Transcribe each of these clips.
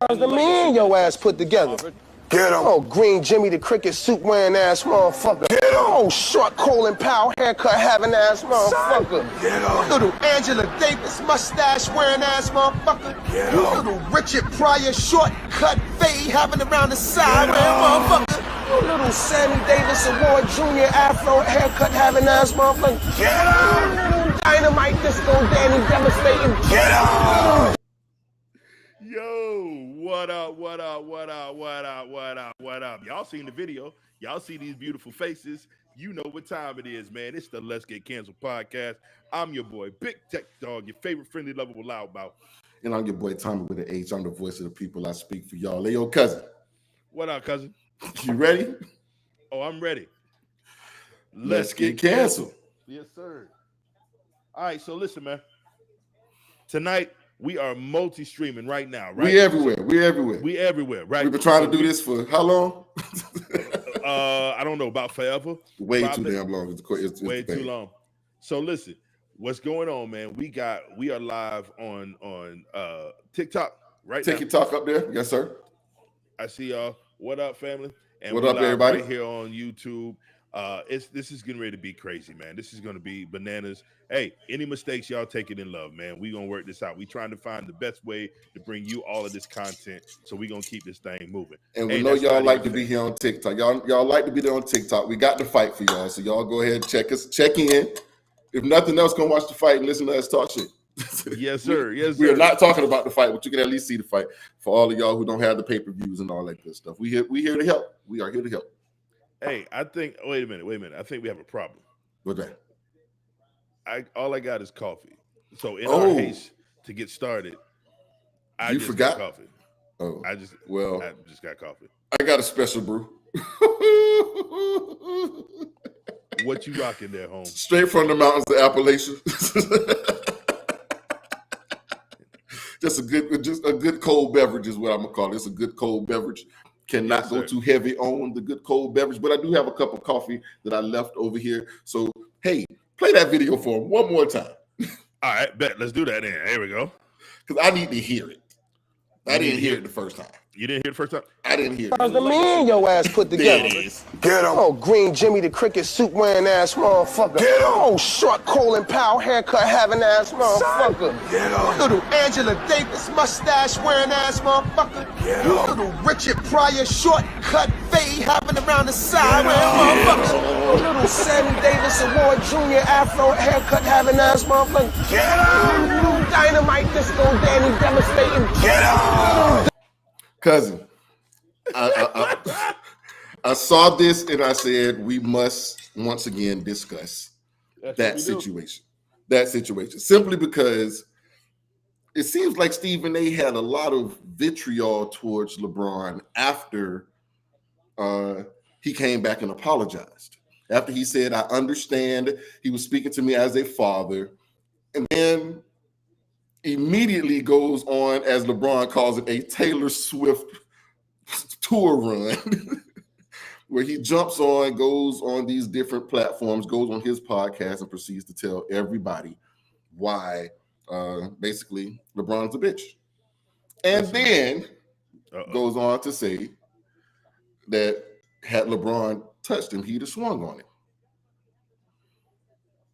The man your ass put together. Get him. Oh, green Jimmy the cricket suit wearing ass motherfucker. Get him. Oh, short Colin Powell haircut having ass motherfucker. Get him. Little Angela Davis mustache wearing ass motherfucker. Get him. Little Richard Pryor shortcut fade having around the side wearing motherfucker. Little Sammy Davis Award Jr. Afro haircut having ass motherfucker. Get him. Dynamite Disco Danny devastating. Get him. Yo, what up, what up, what up, what up, what up, what up? Y'all seen the video. Y'all see these beautiful faces. You know what time it is, man. It's the Let's Get Canceled podcast. I'm your boy, Big Tech Dog, your favorite friendly, lovable loudmouth. And I'm your boy, Tommy with an H. I'm the voice of the people. I speak for y'all. Hey, yo, cousin. What up, cousin? You ready? Oh, I'm ready. Let's get canceled. Yes, sir. All right, so listen, man. Tonight, we are multi-streaming right now, right? We everywhere. We everywhere. We everywhere, right? We've been trying to do this for how long? I don't know, about forever. Way Probably. too damn long. It's Way bad. too long. So listen, what's going on, man? We are live on TikTok right now. TikTok up there, yes, sir. I see y'all. What up, family? And What we're up, live everybody? Right here on YouTube. This is getting ready to be crazy, man. This is going to be bananas. Hey, any mistakes, y'all take it in love, man. We gonna work this out. We trying to find the best way to bring you all of this content, so we gonna keep this thing moving. And we Hey, know that's y'all not like even to be fair. here on TikTok. Y'all like to be there on TikTok. We got the fight for y'all, so y'all go ahead and check in. If nothing else, go watch the fight and listen to us talk shit. Yes, sir. Yes, We sir. are not talking about the fight, but you can at least see the fight. For all of y'all who don't have the pay-per-views and all that good stuff, we here to help. We are here to help. Hey, I think. Wait a minute. I think we have a problem. With that. All I got is coffee. So in Oh. our haste to get started, I You just forgot? got coffee. Oh, I just got coffee. I got a special brew. What you rocking there, home? Straight from the mountains of Appalachia. just a good cold beverage is what I'm gonna call it. It's a good cold beverage. Cannot Yes, go sir. too heavy on the good cold beverage, but I do have a cup of coffee that I left over here. So hey, play that video for him one more time. All right, bet. Let's do that then. Here we go. Because I need to hear it. I didn't hear it the first time. You didn't hear it the first time? I didn't hear The it. man your ass put There together. it is. Get him. Oh, green Jimmy the cricket suit wearing ass motherfucker. Get him. Oh, short Colin Powell haircut having ass motherfucker. Get him. Little Angela Davis mustache wearing ass motherfucker. Get him. Little Richard Pryor shortcut fade having around the side wearing motherfucker. Little Sammy Davis Award Jr. Afro haircut having ass motherfucker. Get him. Little Dynamite Disco Danny devastating. Get him. Cousin, I saw this and I said we must once again discuss that situation. That situation. Simply because it seems like Stephen A had a lot of vitriol towards LeBron after he came back and apologized. After he said, I understand, he was speaking to me as a father. And then immediately goes on, as LeBron calls it, a Taylor Swift tour run where he jumps on, goes on these different platforms, goes on his podcast and proceeds to tell everybody why basically LeBron's a bitch. And then goes on to say that had LeBron touched him, he'd have swung on it.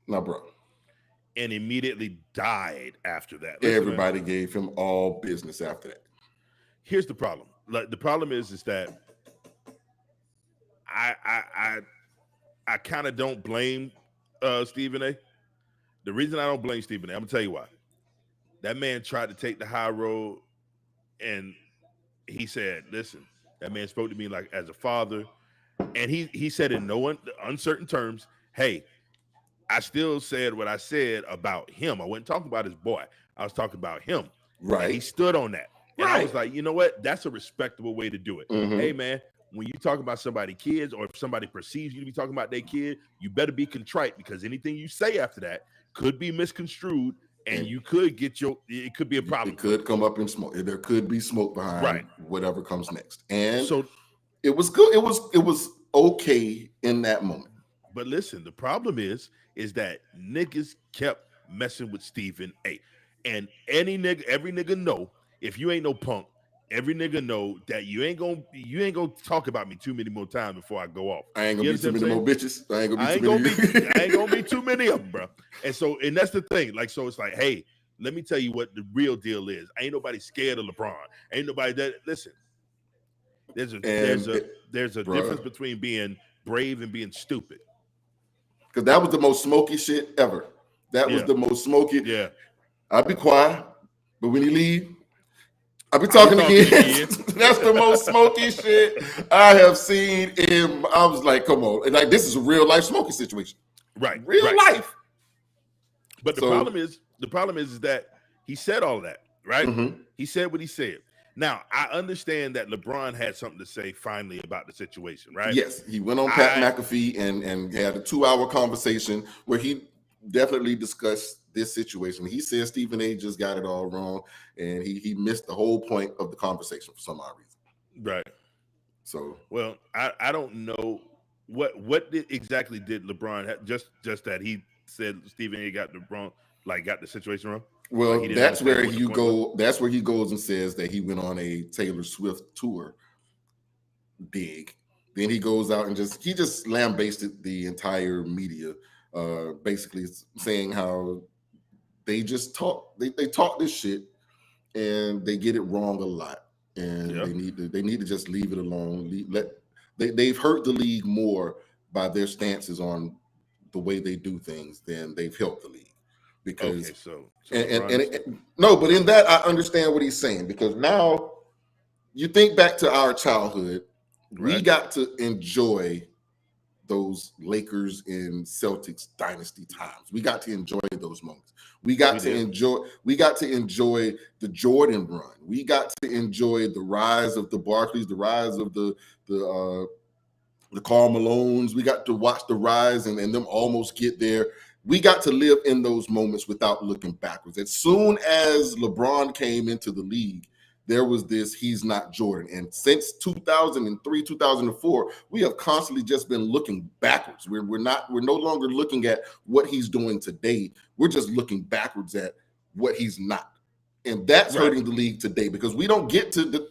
Now, bro. And immediately died after that. Listen, Everybody man, gave him all business after that. here's the problem. Like, the problem is that I kind of don't blame Stephen A. The reason I don't blame Stephen A, I'm gonna tell you why. That man tried to take the high road, and he said, "Listen, that man spoke to me like as a father," and he said in no uncertain terms, "Hey, I still said what I said about him. I wasn't talking about his boy. I was talking about him." Right. And he stood on that. And I Right. was like, you know what? That's a respectable way to do it. Mhm. Hey, man, when you talk about somebody's kids, or if somebody perceives you to be talking about their kid, you better be contrite, because anything you say after that could be misconstrued, and you could get it could be a problem. It could come up in smoke. There could be smoke behind whatever comes next. And So, it was good. It was okay in that moment. but listen, the problem is that niggas kept messing with Stephen A. And every nigga know, if you ain't no punk, every nigga know that you ain't gonna talk about me too many more times before I go off. I ain't gonna be too many more bitches. I ain't gonna be too many of them, bro. And that's the thing. Like, so it's like, hey, let me tell you what the real deal is. Ain't nobody scared of LeBron. Ain't nobody that listen. There's a difference between being brave and being stupid. Because that was the most smoky shit ever. That was the most smoky. Yeah. I'll be quiet, but when you leave, I'll be talking again. That's the most smoky shit I have seen. I was like, come on. And like, this is a real life smoky situation. Right. Real life. But the problem is that he said all that, right? Mm-hmm. He said what he said. Now, I understand that LeBron had something to say finally about the situation, right? Yes, he went on Pat McAfee and had a 2-hour conversation where he definitely discussed this situation. He said Stephen A just got it all wrong, and he missed the whole point of the conversation for some odd reason. Right. So, well, I don't know what exactly did LeBron have, just that he said Stephen A got the situation wrong. Well, that's where you go. That's where he goes and says that he went on a Taylor Swift tour. Big. Then he goes out and just lambasted the entire media, basically saying how they just talk. They talk this shit and they get it wrong a lot, and they need to just leave it alone. They've hurt the league more by their stances on the way they do things than they've helped the league. Because no, but in that I understand what he's saying, because now you think back to our childhood, we got to enjoy those Lakers and Celtics dynasty times. We got to enjoy those moments. We got to enjoy the Jordan run. We got to enjoy the rise of the Barkleys, the rise of the Karl Malones. We got to watch the rise and them almost get there. We got to live in those moments without looking backwards. As soon as LeBron came into the league, there was this, he's not Jordan. And since 2003, 2004, we have constantly just been looking backwards. We're no longer looking at what he's doing today. We're just looking backwards at what he's not. And that's hurting the league today, because we don't get to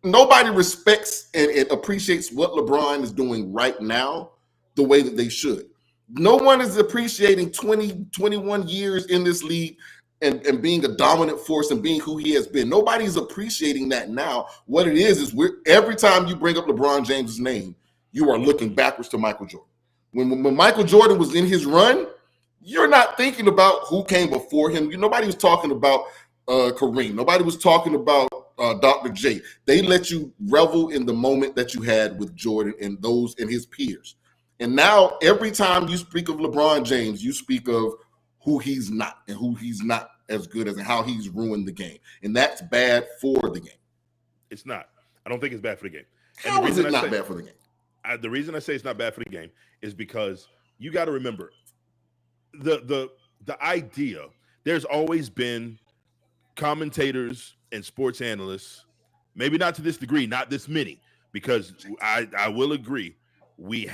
nobody respects and appreciates what LeBron is doing right now the way that they should. No one is appreciating 21 years in this league and being a dominant force and being who he has been. Nobody's appreciating that now. What it is every time you bring up LeBron James's name, you are looking backwards to Michael Jordan. When Michael Jordan was in his run, you're not thinking about who came before him. Nobody was talking about Kareem. Nobody was talking about Dr. J. They let you revel in the moment that you had with Jordan and those and his peers. And now every time you speak of LeBron James, you speak of who he's not and who he's not as good as and how he's ruined the game. And that's bad for the game. It's not. I don't think it's bad for the game. How is it not bad for the game? The reason I say it's not bad for the game is because you got to remember the idea. There's always been commentators and sports analysts, maybe not to this degree, not this many, because I will agree. We've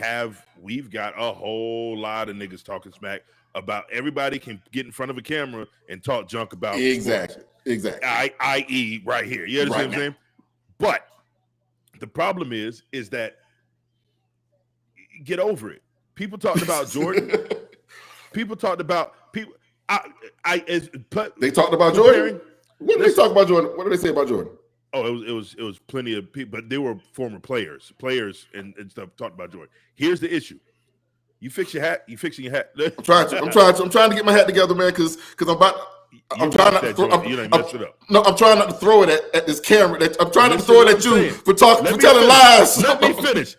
got a whole lot of niggas talking smack about everybody can get in front of a camera and talk junk about exactly. I.e. right here. You understand what I'm saying? But the problem is that get over it. People talked about Jordan. People talked about people. They talked about Jordan. What did they talk about Jordan? What did they say about Jordan? Oh, it was plenty of people, but they were former players and stuff talked about Jordan. Here's the issue: you fix your hat. You fixing your hat? I'm trying to get my hat together, man, because I'm trying not to throw it at this camera. I'm trying not to throw it at you for telling lies. Let me finish.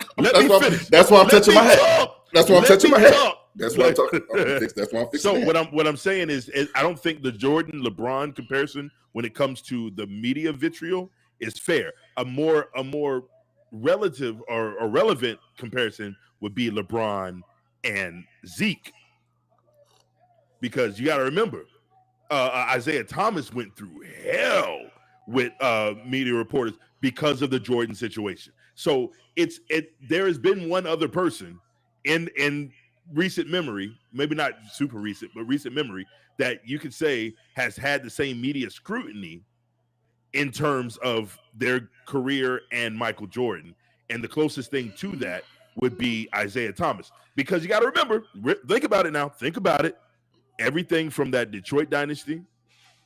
That's why I'm touching my hat. That's why I'm touching my hat. That's why I'm talking. That's why I'm fixing. So what I'm saying is I don't think the Jordan LeBron comparison when it comes to the media vitriol is fair. A more relative or relevant comparison would be LeBron and Zeke, because you got to remember Isaiah Thomas went through hell with media reporters because of the Jordan situation. So there has been one other person in recent memory, maybe not super recent, but recent memory, that you could say has had the same media scrutiny in terms of their career and Michael Jordan. And the closest thing to that would be Isaiah Thomas. Because you got to remember, think about it now. Think about it. Everything from that Detroit dynasty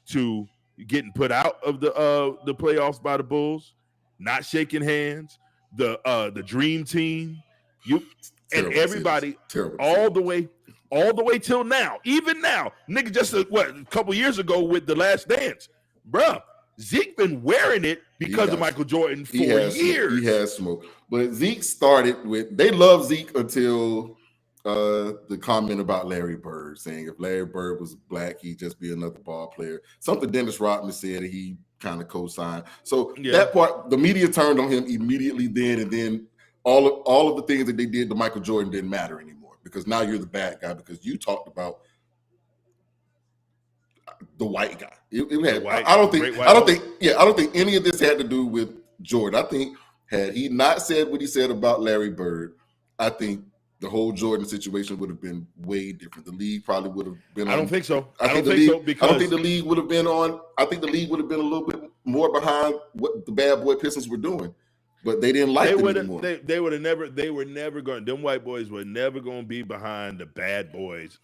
to getting put out of the playoffs by the Bulls, not shaking hands, the dream team, and everybody all the way till now. Even now, nigga, just a couple years ago with The Last Dance, bruh. Zeke been wearing it because of Michael Jordan for years. He has smoke. But Zeke started with, they love Zeke until the comment about Larry Bird, saying if Larry Bird was black, he'd just be another ball player. Something Dennis Rodman said, he kind of co-signed. So that part, the media turned on him immediately then, and then all of the things that they did to Michael Jordan didn't matter anymore, because now you're the bad guy because you talked about the white guy. I don't think any of this had to do with Jordan. I think had he not said what he said about Larry Bird, I think the whole Jordan situation would have been way different. The league probably would have been. I don't think so. I don't think the league would have been on. I think the league would have been a little bit more behind what the bad boy Pistons were doing, but they didn't like it anymore. They would have never. They were never going. Them white boys were never going to be behind the bad boys.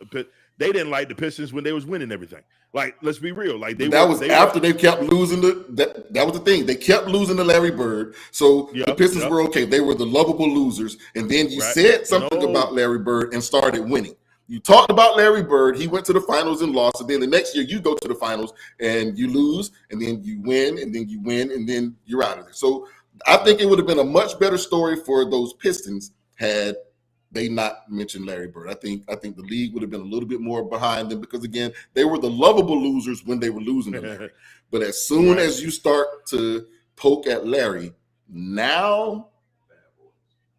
They didn't like the Pistons when they was winning everything. Like, let's be real. Like they kept losing that was the thing. They kept losing to Larry Bird. So the Pistons were okay. They were the lovable losers. And then you said something about Larry Bird and started winning. You talked about Larry Bird. He went to the finals and lost. And then the next year you go to the finals and you lose, and then you win, and then you win, and then you're out of there. So I think it would have been a much better story for those Pistons had they not mentioned Larry Bird. I think the league would have been a little bit more behind them because, again, they were the lovable losers when they were losing to Larry. But as soon as you start to poke at Larry, now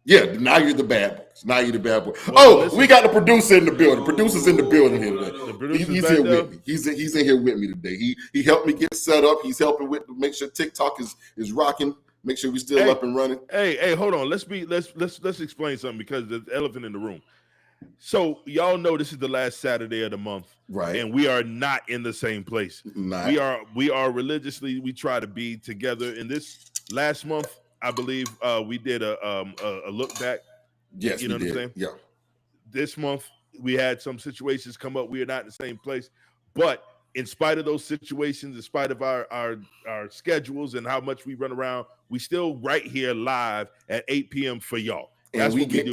you're the bad boys. Now you're the bad boy. Well, we got the producer in the building. Producer's in the building here today. He's here with me. He's in here with me today. He helped me get set up. He's helping with to make sure TikTok is rocking. Make sure we're still up and running. Hey, hold on. Let's explain something because there's an elephant in the room. So y'all know this is the last Saturday of the month, right? And we are not in the same place. We are religiously. We try to be together. In this last month, I believe we did a look back. Yes, you know what I'm saying. Yeah. This month we had some situations come up. We are not in the same place, but in spite of those situations, in spite of our schedules and how much we run around, we still right here live at 8 p.m. for y'all. And we gave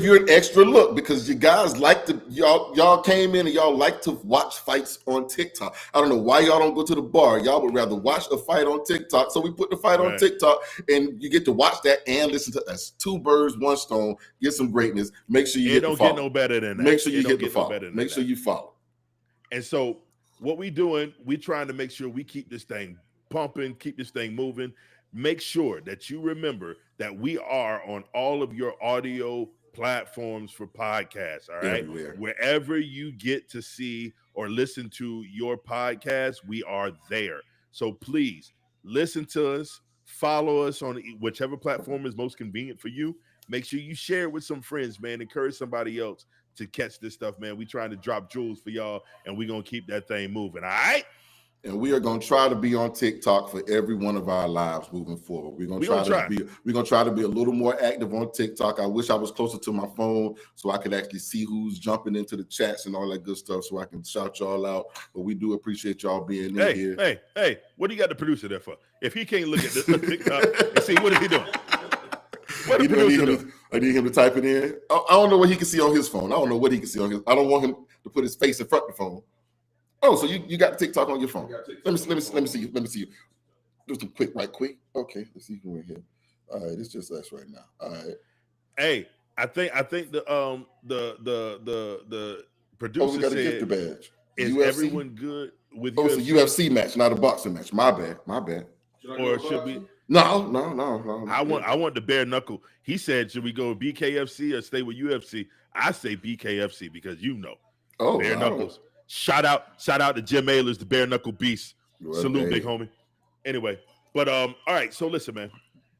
you an extra look because you guys like to y'all came in and y'all like to watch fights on TikTok. I don't know why y'all don't go to the bar. Y'all would rather watch a fight on TikTok. So we put the fight on TikTok, and you get to watch that and listen to us. Two birds, one stone. Get some greatness. Make sure you get no better than that. Make sure you hit the follow. Make sure you follow. And so what we doing, we trying to make sure we keep this thing pumping, keep this thing moving. Make sure that you remember that we are on all of your audio platforms for podcasts, all right? Everywhere. Wherever you get to see or listen to your podcast, we are there. So please listen to us, follow us on whichever platform is most convenient for you. Make sure you share it with some friends, man. Encourage somebody else to catch this stuff, man. We trying to drop jewels for y'all, and we're going to keep that thing moving, all right? And we are going to try to be on TikTok for every one of our lives moving forward. We're going to try to be a little more active on TikTok. I wish I was closer to my phone so I could actually see who's jumping into the chats and all that good stuff so I can shout y'all out. But we do appreciate y'all being in here. Hey, what do you got the producer there for? If he can't look at the TikTok and see, what is he doing? I need him to type it in. I don't know what he can see on his phone. I don't know what he can see on his. I don't want him to put his face in front of the phone. Oh, so you got TikTok on your phone? Let me see you. Do some right quick. Okay, let's see who in here. All right, it's just us right now. All right. Hey, I think the producer got said, a gift badge. Is UFC? Everyone good with UFC? It's a UFC match, not a boxing match. My bad. Or should we? No. I want the bare knuckle. He said, should we go BKFC or stay with UFC? I say BKFC because bare knuckles. Shout out to Jim Ayler's, the bare knuckle beast. Salute, big homie. Anyway, but all right. So listen, man.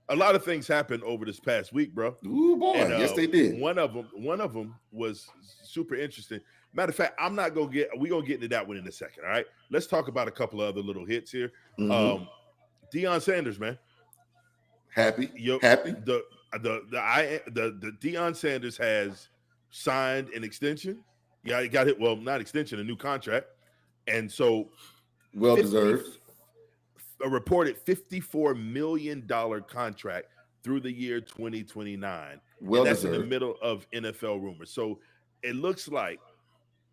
A lot of things happened over this past week, bro. Ooh, boy. And, yes, they did. One of them was super interesting. Matter of fact, we're gonna get into that one in a second. All right. Let's talk about a couple of other little hits here. Mm-hmm. Deion Sanders, man. Happy? The Deion Sanders has signed an extension. Yeah, he got it. Well, not extension, a new contract, and so Well deserved. A reported $54 million contract through the year 2029. Well that's deserved. in the middle of NFL rumors. So it looks like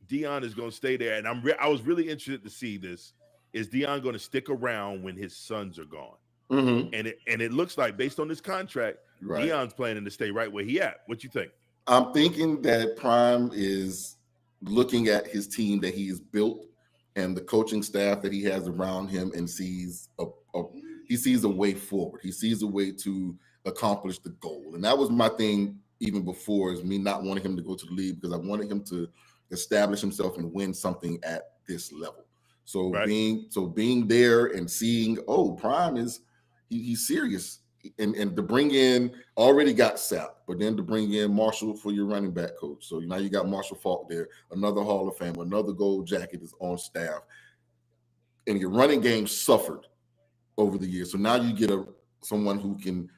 Deion is going to stay there, and I was really interested to see this. Is Deion going to stick around when his sons are gone? Mm-hmm. And it looks like, based on this contract, Right. Deion's planning to stay right where he at. What you think? I'm thinking that Prime is looking at his team that he has built and the coaching staff that he has around him, and sees a way forward. He sees a way to accomplish the goal. And that was my thing even before, is me not wanting him to go to the league, because I wanted him to establish himself and win something at this level. So being there and seeing, Prime is he's serious. And to bring in, already got Sapp, but then to bring in Marshall for your running back coach. So now you got Marshall Faulk there, another Hall of Famer, another gold jacket is on staff. And your running game suffered over the years. So now you get someone who can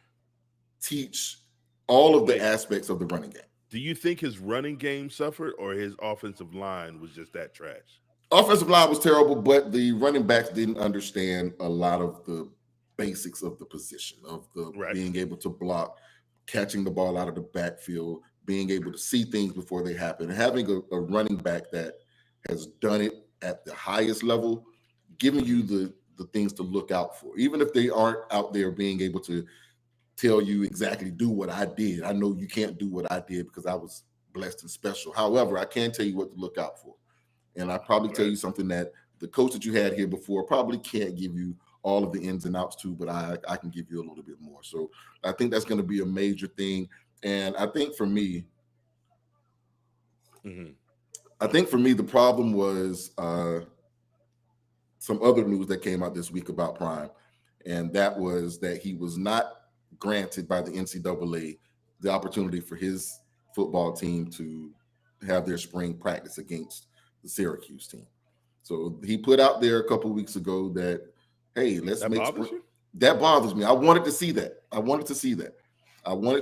teach all of the aspects of the running game. Do you think his running game suffered, or his offensive line was just that trash? Offensive line was terrible, but the running backs didn't understand a lot of the basics of the position, of the being able to block, catching the ball out of the backfield, being able to see things before they happen. And having a running back that has done it at the highest level, giving you the things to look out for, even if they aren't out there being able to tell you exactly do what I did. I know you can't do what I did because I was blessed and special. However, I can tell you what to look out for. And I probably tell you something that the coach that you had here before probably can't give you all of the ins and outs to, but I can give you a little bit more. So I think that's going to be a major thing. And I think for me, the problem was some other news that came out this week about Prime. And that was that he was not granted by the NCAA the opportunity for his football team to have their spring practice against the Syracuse team. So he put out there a couple of weeks ago that, hey, let's make spring. That bothers me. I wanted to see that. I wanted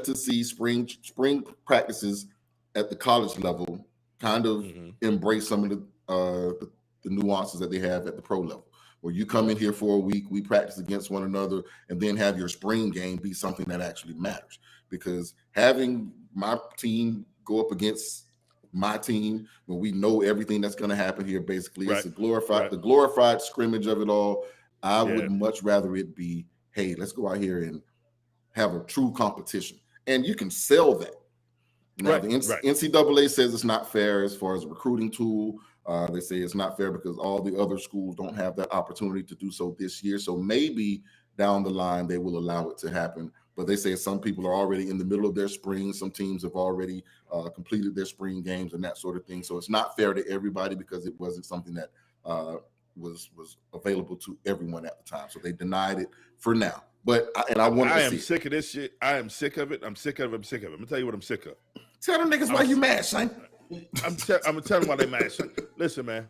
to see spring practices at the college level kind of embrace some of the nuances that they have at the pro level, where you come in here for a week, we practice against one another, and then have your spring game be something that actually matters. Because having my team go up against my team when we know everything that's going to happen here, basically, it's the glorified scrimmage of it all. I would much rather it be, hey, let's go out here and have a true competition. And you can sell that. Now, the NCAA says it's not fair as far as a recruiting tool. They say it's not fair because all the other schools don't have that opportunity to do so this year. So maybe down the line, they will allow it to happen. But they say some people are already in the middle of their spring. Some teams have already completed their spring games and that sort of thing. So it's not fair to everybody because it wasn't something that was available to everyone at the time. So they denied it for now. But I am sick of this shit. I am sick of it. I'm sick of it. I'm gonna tell you what I'm sick of. Tell them niggas why you mad, son. I'm gonna tell them why they mad. Son. Listen, man.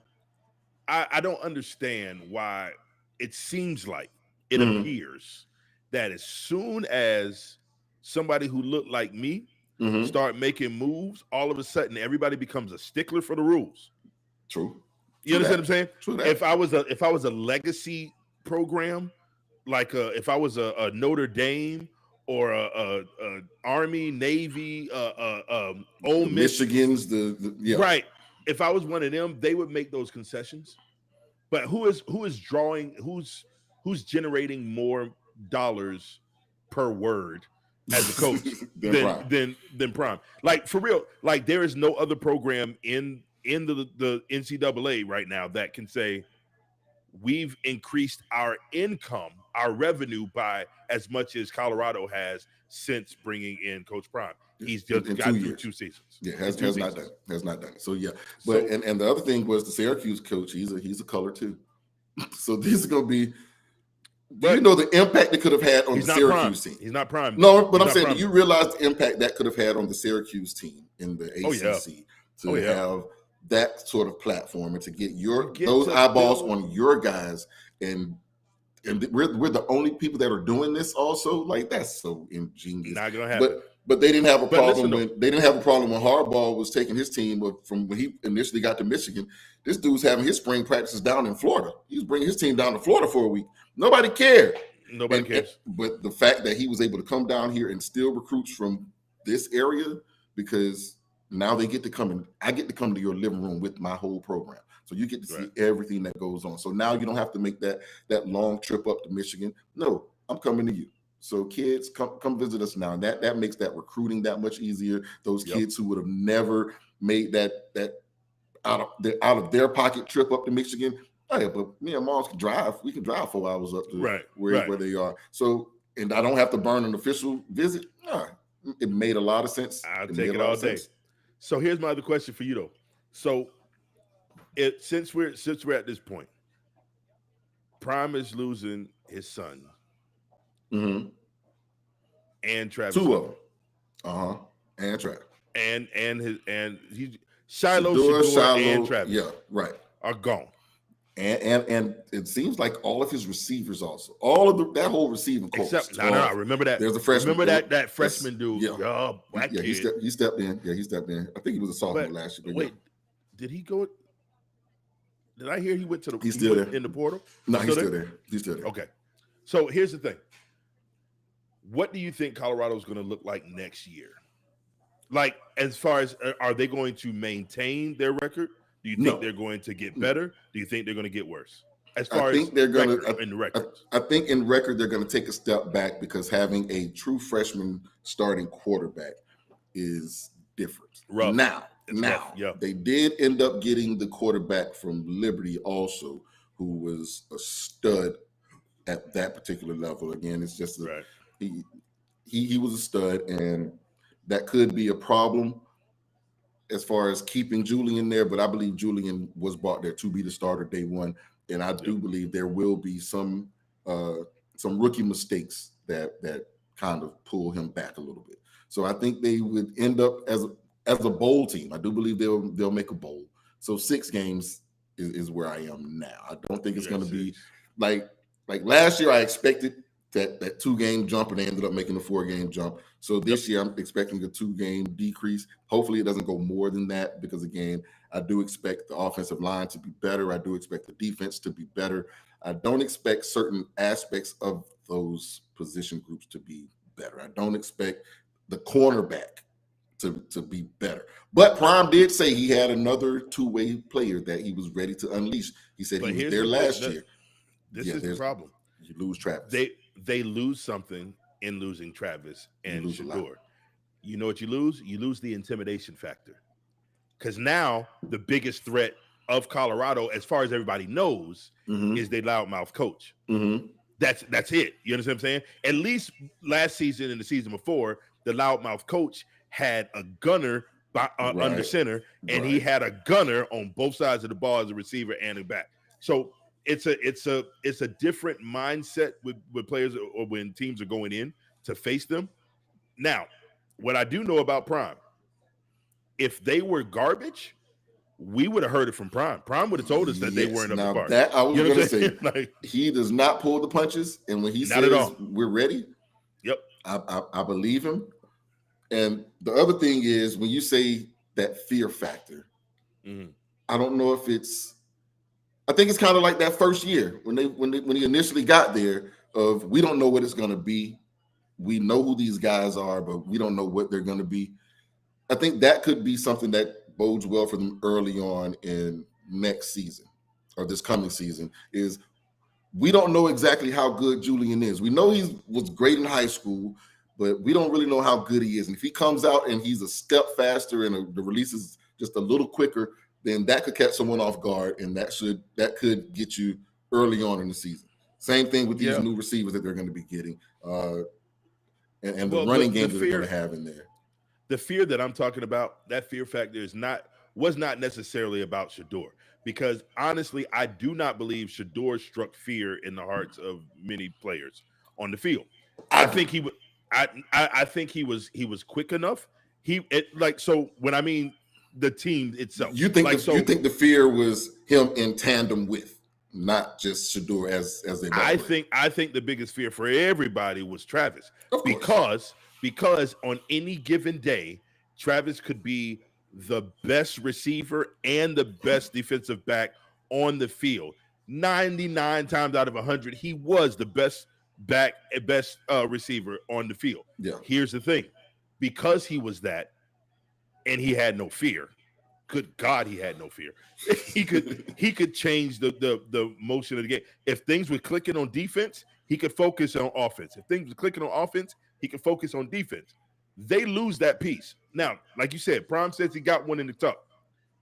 I don't understand why it seems like it appears that as soon as somebody who looked like me start making moves, all of a sudden everybody becomes a stickler for the rules. True. You understand what I'm saying? True that. If I was a legacy program, like if I was a Notre Dame or a Army, Navy, Ole Miss, Michigan's right. If I was one of them, they would make those concessions. But who's generating more dollars per word as a coach than Prime? Like, for real, like there is no other program in the NCAA right now that can say we've increased our income, our revenue by as much as Colorado has since bringing in Coach Prime. He's just got through 2 seasons. Yeah, has not done it. So yeah, but and the other thing was the Syracuse coach. He's a color too. So these are going to be. Do you know the impact it could have had on the Syracuse team? He's not Prime. No, but I'm saying, do you realize the impact that could have had on the Syracuse team in the ACC to have that sort of platform and to get those eyeballs on your guys, and and we're the only people that are doing this also. Like, that's so ingenious. Not gonna happen. But they didn't have a problem listen, when Harbaugh was taking his team from when he initially got to Michigan. This dude's having his spring practices down in Florida. He was bringing his team down to Florida for a week. Nobody cared. Nobody cares. But the fact that he was able to come down here and steal recruits from this area, because now they get to come and I get to come to your living room with my whole program. So you get to see everything that goes on. So now you don't have to make that long trip up to Michigan. No, I'm coming to you. So kids, come visit us now. And that makes that recruiting that much easier. Those kids who would have never made that out of their pocket trip up to Michigan. Oh yeah, but me and moms can drive. We can drive 4 hours up to where they are. So, and I don't have to burn an official visit. It made a lot of sense. I'll take it all day. So here's my other question for you though. So since we're at this point, Prime is losing his son. Mm-hmm. And Travis. 2 of them. And Travis. And Shiloh, Shador, and Travis. Yeah, right. Are gone. And it seems like all of his receivers also. All of that whole receiving corps. Except, no, remember that. There's a freshman. Remember that freshman dude. Yeah. Black kid. He stepped in. Yeah, he stepped in. I think he was a sophomore last year. Wait, did he go? Did I hear he went to the? He's still there in the portal. No, he's still there. He's still there. Okay. So here's the thing. What do you think Colorado is going to look like next year? Like, as far as, are they going to maintain their record? Do you think they're going to get better? Do you think they're going to get worse? As far as they're going to in the records, I think in record they're going to take a step back because having a true freshman starting quarterback is different. Rough. Now, Yep. They did end up getting the quarterback from Liberty also, who was a stud at that particular level. Again, it's just he was a stud, and that could be a problem as far as keeping Julian there. But I believe Julian was brought there to be the starter day one, and I do believe there will be some rookie mistakes that kind of pull him back a little bit. So I think they would end up as a bowl team. I do believe they'll make a bowl. So 6 games is where I am now. I don't think it's going to be like last year. I expected that 2-game jump, and they ended up making a 4-game jump. So this year I'm expecting a 2-game decrease. Hopefully it doesn't go more than that, because again, I do expect the offensive line to be better. I do expect the defense to be better. I don't expect certain aspects of those position groups to be better. I don't expect the cornerback to be better. But Prime did say he had another 2-way player that he was ready to unleash. He said he was there last year. This is the problem. You lose Travis. They lose something in losing Travis and Shador. You know what you lose? You lose the intimidation factor. Because now the biggest threat of Colorado, as far as everybody knows, is their loudmouth coach. Mm-hmm. That's it. You understand what I'm saying? At least last season and the season before, the loudmouth coach had a gunner under center, and he had a gunner on both sides of the ball as a receiver and a back. So it's a different mindset with players, or when teams are going in to face them. Now, what I do know about Prime, if they were garbage, we would have heard it from Prime. Prime would have told us that they weren't up to par. That I was going to say, like, he does not pull the punches, and when he says we're ready, I believe him. And the other thing is, when you say that fear factor, I don't know if it's. I think it's kind of like that first year when he initially got there. Of, we don't know what it's going to be. We know who these guys are, but we don't know what they're going to be. I think that could be something that bodes well for them early on in next season, or this coming season. Is we don't know exactly how good Julian is. We know he was great in high school, but we don't really know how good he is. And if he comes out and he's a step faster and the release is just a little quicker, then that could catch someone off guard, and that could get you early on in the season. Same thing with these new receivers that they're going to be getting, and the running game that they're going to have in there. The fear that I'm talking about, that fear factor was not necessarily about Shador, because honestly, I do not believe Shador struck fear in the hearts of many players on the field. I think he was quick enough. So when I mean the team itself, you think the fear was him in tandem with? not just Shador as they. I think the biggest fear for everybody was Travis, Of course. because on any given day, Travis could be the best receiver and the best defensive back on the field. 99 times out of 100, he was the best receiver on the field. Yeah. Here's the thing. Because he was that, and he had no fear. Good God, he had no fear. he could change the motion of the game. If things were clicking on defense, he could focus on offense. If things were clicking on offense, he could focus on defense. They lose that piece. Now, like you said, Prime says he got one in the tuck.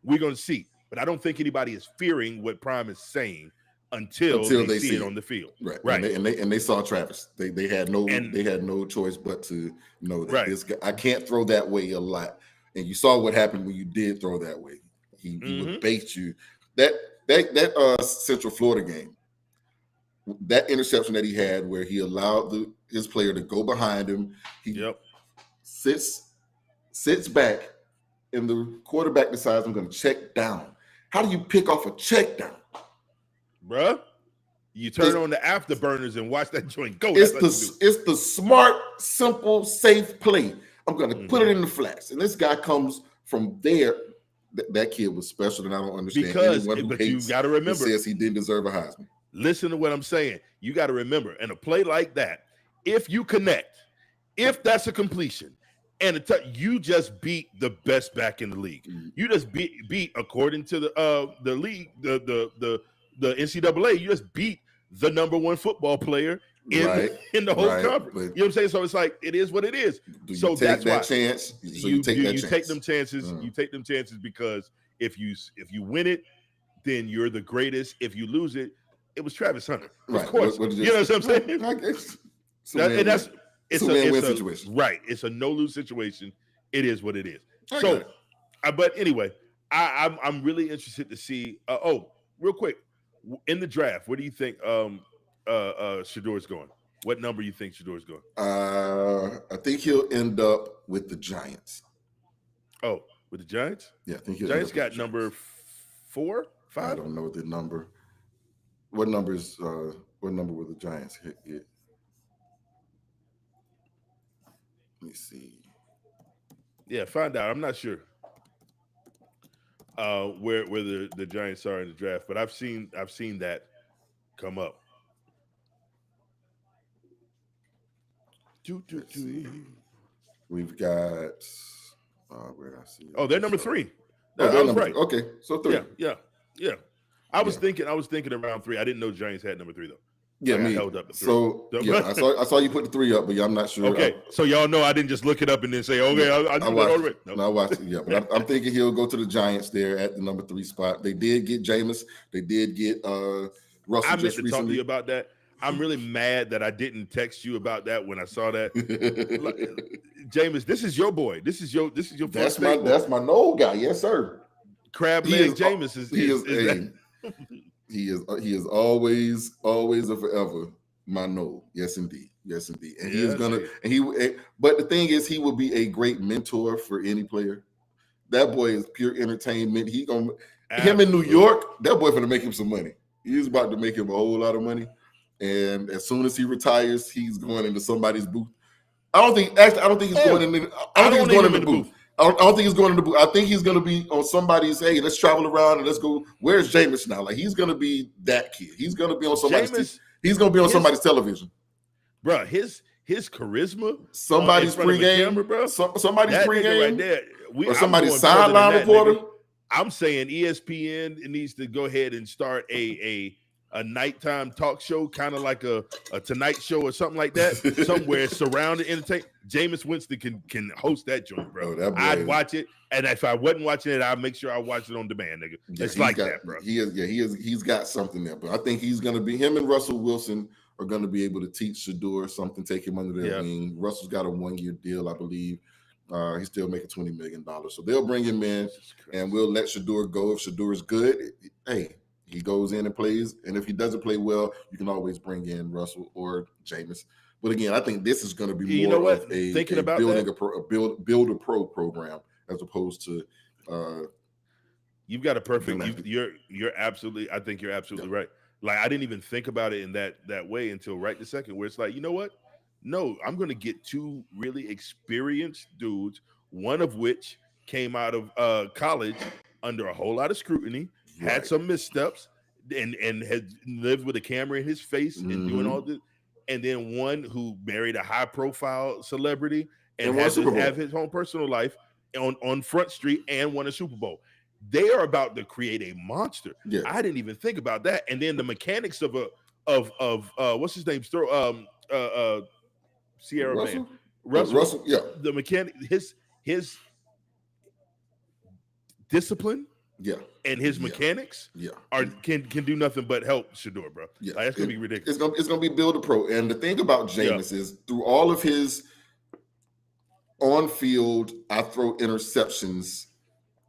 We're going to see. But I don't think anybody is fearing what Prime is saying until they see it on the field. Right. And they saw Travis. They had no choice but to know that this guy, I can't throw that way a lot. And you saw what happened when you did throw that way. He would bait you. That Central Florida game, that interception that he had where he allowed his player to go behind him. He sits back, and the quarterback decides, I'm going to check down. How do you pick off a check down? Bruh, you turn on the afterburners and watch that joint go. It's the smart, simple, safe play. I'm going to put it in the flats. And this guy comes from there. That kid was special, and I don't understand anyone who you got to remember, says he didn't deserve a Heisman. Listen to what I'm saying. You got to remember, in a play like that, if you connect, if that's a completion, and you just beat the best back in the league. You just beat according to the league, the NCAA. You just beat the number one football player in the whole conference. You know what I'm saying? So it's like it is what it is. So that's why chance. So you take them chances. You take them chances because if you win it, then you're the greatest. If you lose it, it was Travis Hunter. Of course. You know what I'm saying? It's a win-win situation. Right. It's a no-lose situation. It is what it is. But anyway, I'm really interested to see. Real quick, in the draft, where do you think Shador's going? What number do you think Shador's going? I think he'll end up with the Giants. Oh, with the Giants? Yeah, I think he'll Giants got number 4, 5. I don't know the number. What number will the Giants hit? Let me see. Yeah, find out. I'm not sure where the Giants are in the draft, but I've seen that come up. We've got where did I see? Oh, they're number 3. They're I was number right. 3. Okay, so 3. Yeah. I was thinking around 3. I didn't know Giants had number 3 though. Yeah, me. Held up the 3. So yeah, I saw you put the 3 up, but I'm not sure. Okay, so y'all know I didn't just look it up and then say, okay, I watched it. No, I watched it. Yeah, but I'm thinking he'll go to the Giants there at the number 3 spot. They did get Jameis. They did get Russell. I meant just to recently. talk to you about that. I'm really mad that I didn't text you about that when I saw that. Jameis, this is your boy. This is your that's my Noel guy. Yes, sir. Crab leg Jameis he is always a forever my Noel. Yes, indeed. And he is gonna but the thing is, he will be a great mentor for any player. That boy is pure entertainment. Him in New York, that boy gonna make him some money. He's about to make him a whole lot of money. And as soon as he retires, he's going into somebody's booth. I don't think he's going in the booth. I don't think he's going in the booth. I think he's going to be on somebody's, hey, let's travel around and let's go. Where's Jameis now? Like, he's going to be that kid. He's going to be on somebody's somebody's television. Bro, his charisma. Somebody's pregame, bro. Somebody's pregame right there. Or somebody's sideline reporter. I'm saying ESPN needs to go ahead and start a nighttime talk show, kind of like a Tonight Show or something like that, somewhere surrounded entertainment. Jameis Winston can host that joint, bro. I'd watch it, and if I wasn't watching it, I'd make sure I watch it on demand, nigga. It's like that, bro. He's got something there, but I think he's gonna be him and Russell Wilson are gonna be able to teach Shador something, take him under their wing. Russell's got a 1-year deal, I believe. He's still making $20 million, so they'll bring him in, and we'll let Shador go. If Shador is good, hey. He goes in and plays, and if he doesn't play well, you can always bring in Russell or Jameis. But again, I think this is going to be more of a build a pro program as opposed to. You've got a perfect. You're absolutely. I think you're absolutely right. Like I didn't even think about it in that way until right this second, where it's like, you know what? No, I'm going to get two really experienced dudes, one of which came out of college under a whole lot of scrutiny, had Right. some missteps, and had lived with a camera in his face and doing all this, and then one who married a high profile celebrity and won a had Super to Bowl. have his own personal life on Front Street and won a Super Bowl. They are about to create a monster. Yeah. I didn't even think about that. And then the mechanics of what's his name? Sierra Russell? man. Russell, yeah. The mechanic, his discipline, yeah, and his mechanics, can do nothing but help Shedeur, bro. Yeah, like, that's gonna be ridiculous. It's gonna be build a pro. And the thing about Jameis is through all of his on-field, I throw interceptions.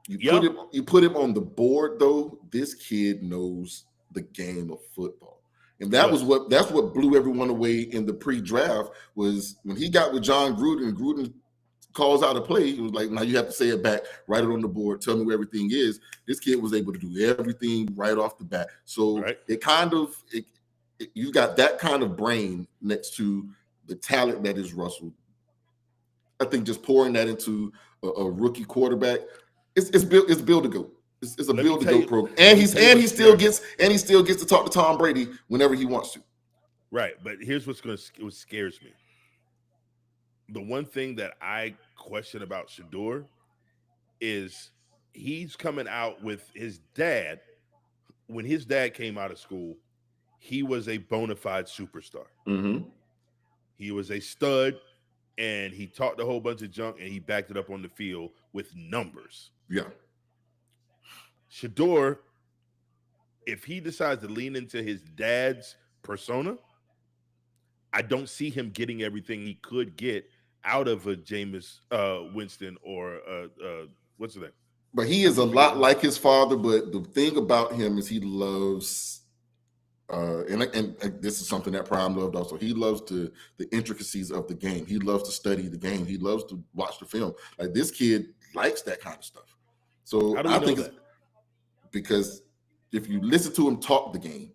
You put him on the board though. This kid knows the game of football. And that's what blew everyone away in the pre-draft was when he got with John Gruden. Gruden calls out a play. He was like, "Now you have to say it back, write it on the board, tell me where everything is." This kid was able to do everything right off the bat. So it kind of you got that kind of brain next to the talent that is Russell. I think just pouring that into a rookie quarterback, it's build to go. It's a build to go program, and he still gets to talk to Tom Brady whenever he wants to. Right, but here's what scares me. The one thing that I question about Shedeur is he's coming out with his dad. When his dad came out of school, he was a bona fide superstar. He was a stud, and he talked a whole bunch of junk, and he backed it up on the field with numbers. Yeah. Shedeur, if he decides to lean into his dad's persona, I don't see him getting everything he could get out of a Jameis Winston or what's his name? But he is a lot like his father. But the thing about him is he loves, and this is something that Prime loved also. He loves the intricacies of the game. He loves to study the game. He loves to watch the film. Like this kid likes that kind of stuff. So I think it's because if you listen to him talk the game,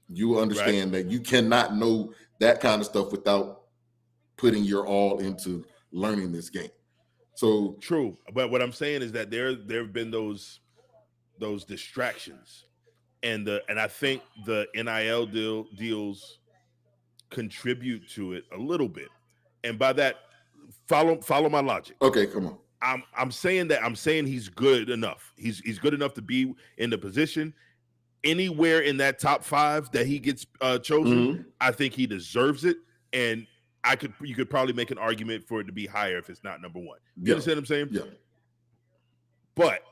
you will understand that you cannot know that kind of stuff without putting your all into learning this game. So true, but what I'm saying is that there have been those distractions, and I think the NIL deals contribute to it a little bit. And by that, follow my logic. Okay, come on. I'm saying he's good enough. He's good enough to be in the position anywhere in that top 5 that he gets chosen. I think he deserves it, and you could probably make an argument for it to be higher if it's not number 1. You understand what I'm saying? Yeah. But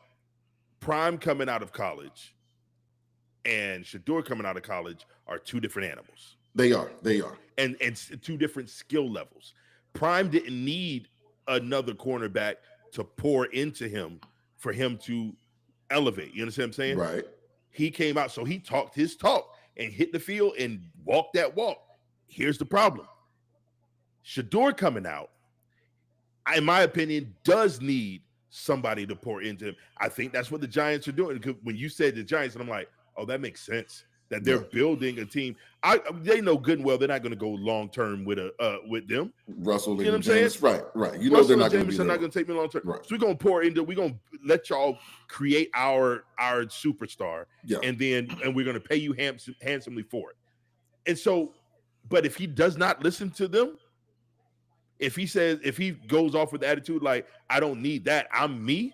Prime coming out of college and Shedeur coming out of college are two different animals. They are. And two different skill levels. Prime didn't need another cornerback to pour into him for him to elevate. You understand what I'm saying? Right. He came out, so he talked his talk and hit the field and walked that walk. Here's the problem. Shedeur coming out, in my opinion, does need somebody to pour into him. I think that's what the Giants are doing. Because when you said the Giants, and I'm like, oh, that makes sense. That they're building a team. They know good and well they're not going to go long term with them. Russell, you know what I'm saying? Right. You know they're not going to be there. Not going to take me long term. Right. So we're going to pour into. We're going to let y'all create our superstar, and we're going to pay you handsomely for it. And so, but if he does not listen to them, if he goes off with the attitude like I don't need that, I'm me,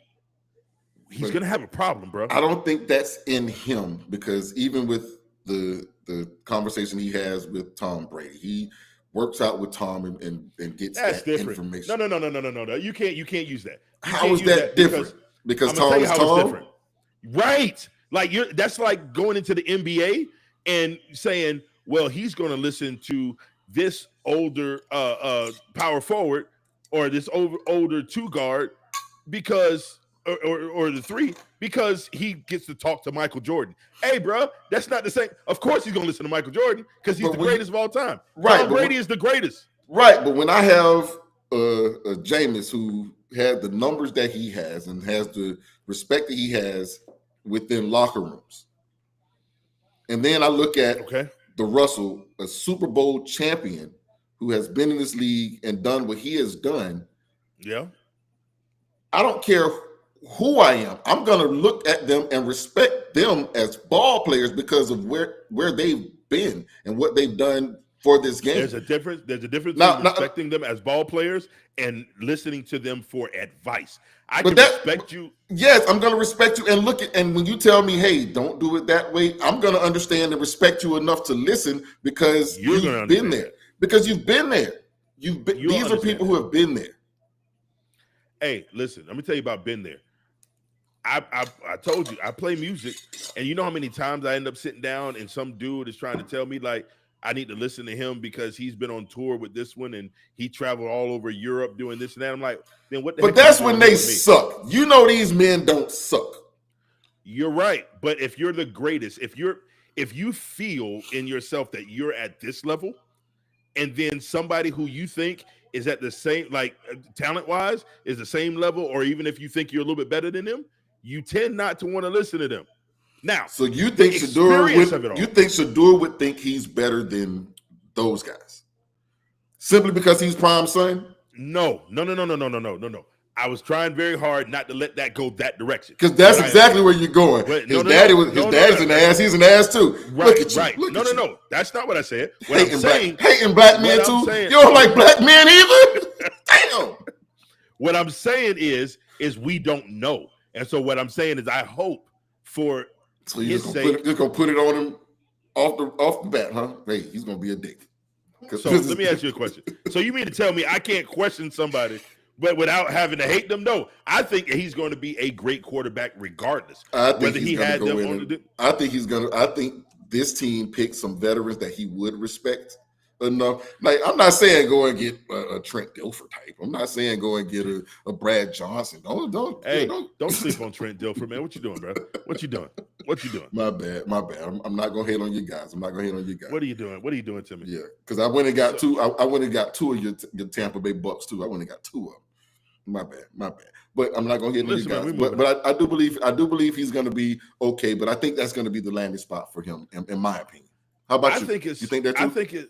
he's going to have a problem, bro. I don't think that's in him because even with the conversation he has with Tom Brady, he works out with Tom and gets that information. No. You can't use that. How is that different? Because Tom is Tom? Different. Right. Like that's like going into the NBA and saying, well, he's going to listen to this older power forward or this older 2 guard because or the 3 because he gets to talk to Michael Jordan. Hey, bro, that's not the same. Of course he's going to listen to Michael Jordan because he's the greatest of all time. Right. Tom Brady is the greatest. Right, but when I have a Jameis who had the numbers that he has and has the respect that he has within locker rooms, And then I look at Okay. the Russell, a Super Bowl champion who has been in this league and done what he has done. Yeah. I don't care who I am. I'm going to look at them and respect them as ball players because of where they've been and what they've done for this game. There's a difference between respecting them as ball players and listening to them for advice. I can respect you. Yes, I'm going to respect you and look at, and when you tell me, hey, don't do it that way, I'm going to understand and respect you enough to listen because you've been there. Because you've been there. These are people who have been there. Hey, listen, let me tell you about been there. I told you, I play music, and you know how many times I end up sitting down and some dude is trying to tell me, like, I need to listen to him because he's been on tour with this one and he traveled all over Europe doing this and that. I'm like, then what the heck? But that's when they suck. You know these men don't suck. You're right. But if you're the greatest, if you feel in yourself that you're at this level, and then somebody who you think is at the same, like talent-wise, is the same level, or even if you think you're a little bit better than them, you tend not to want to listen to them. Now, so you think Shador would think he's better than those guys simply because he's Prime's son? No. I was trying very hard not to let that go that direction because that's exactly where you're going. His daddy's an ass. He's an ass too. Right, look at you. Right. Look No, at no. That's not what I said. What Hating black men too. You don't like black men either. Damn. What I'm saying is we don't know, and so what I'm saying is I hope for. So you're just gonna put it on him off the bat, huh? Hey, he's gonna be a dick. So let me ask you a question. So you mean to tell me I can't question somebody, but without having to hate them? No, I think he's going to be a great quarterback regardless. I think I think this team picked some veterans that he would respect enough. Like, I'm not saying go and get a Trent Dilfer type. I'm not saying go and get a Brad Johnson. Don't sleep on Trent Dilfer, man. What you doing, bro? What you doing? My bad. I'm not gonna hate on you guys. What are you doing? What are you doing to me? Yeah, because I went and got two. I went and got two of your Tampa Bay Bucks too. I went and got two of them. My bad. But I'm not gonna hate on you guys. But I do believe he's gonna be okay. But I think that's gonna be the landing spot for him, in my opinion. How about you? You think that too? I think it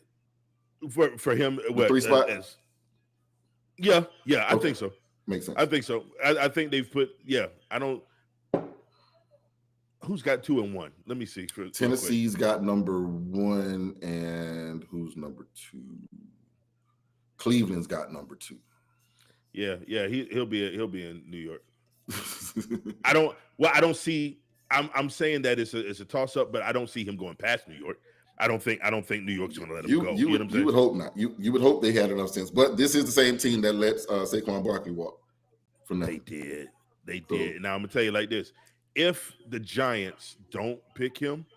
for him. The 3 spot. Yeah. I think so. Makes sense. I think so. I think they've put. Yeah. I don't. Who's got 2 and 1? Let me see. Tennessee's got number 1, and who's number 2? Cleveland's got number 2. Yeah. He'll be in New York. I don't see. I'm saying that it's a toss up, but I don't see him going past New York. I don't think New York's going to let him go. You would hope not. You would hope they had enough sense. But this is the same team that lets Saquon Barkley walk. They did. Now I'm gonna tell you like this: if the Giants don't pick him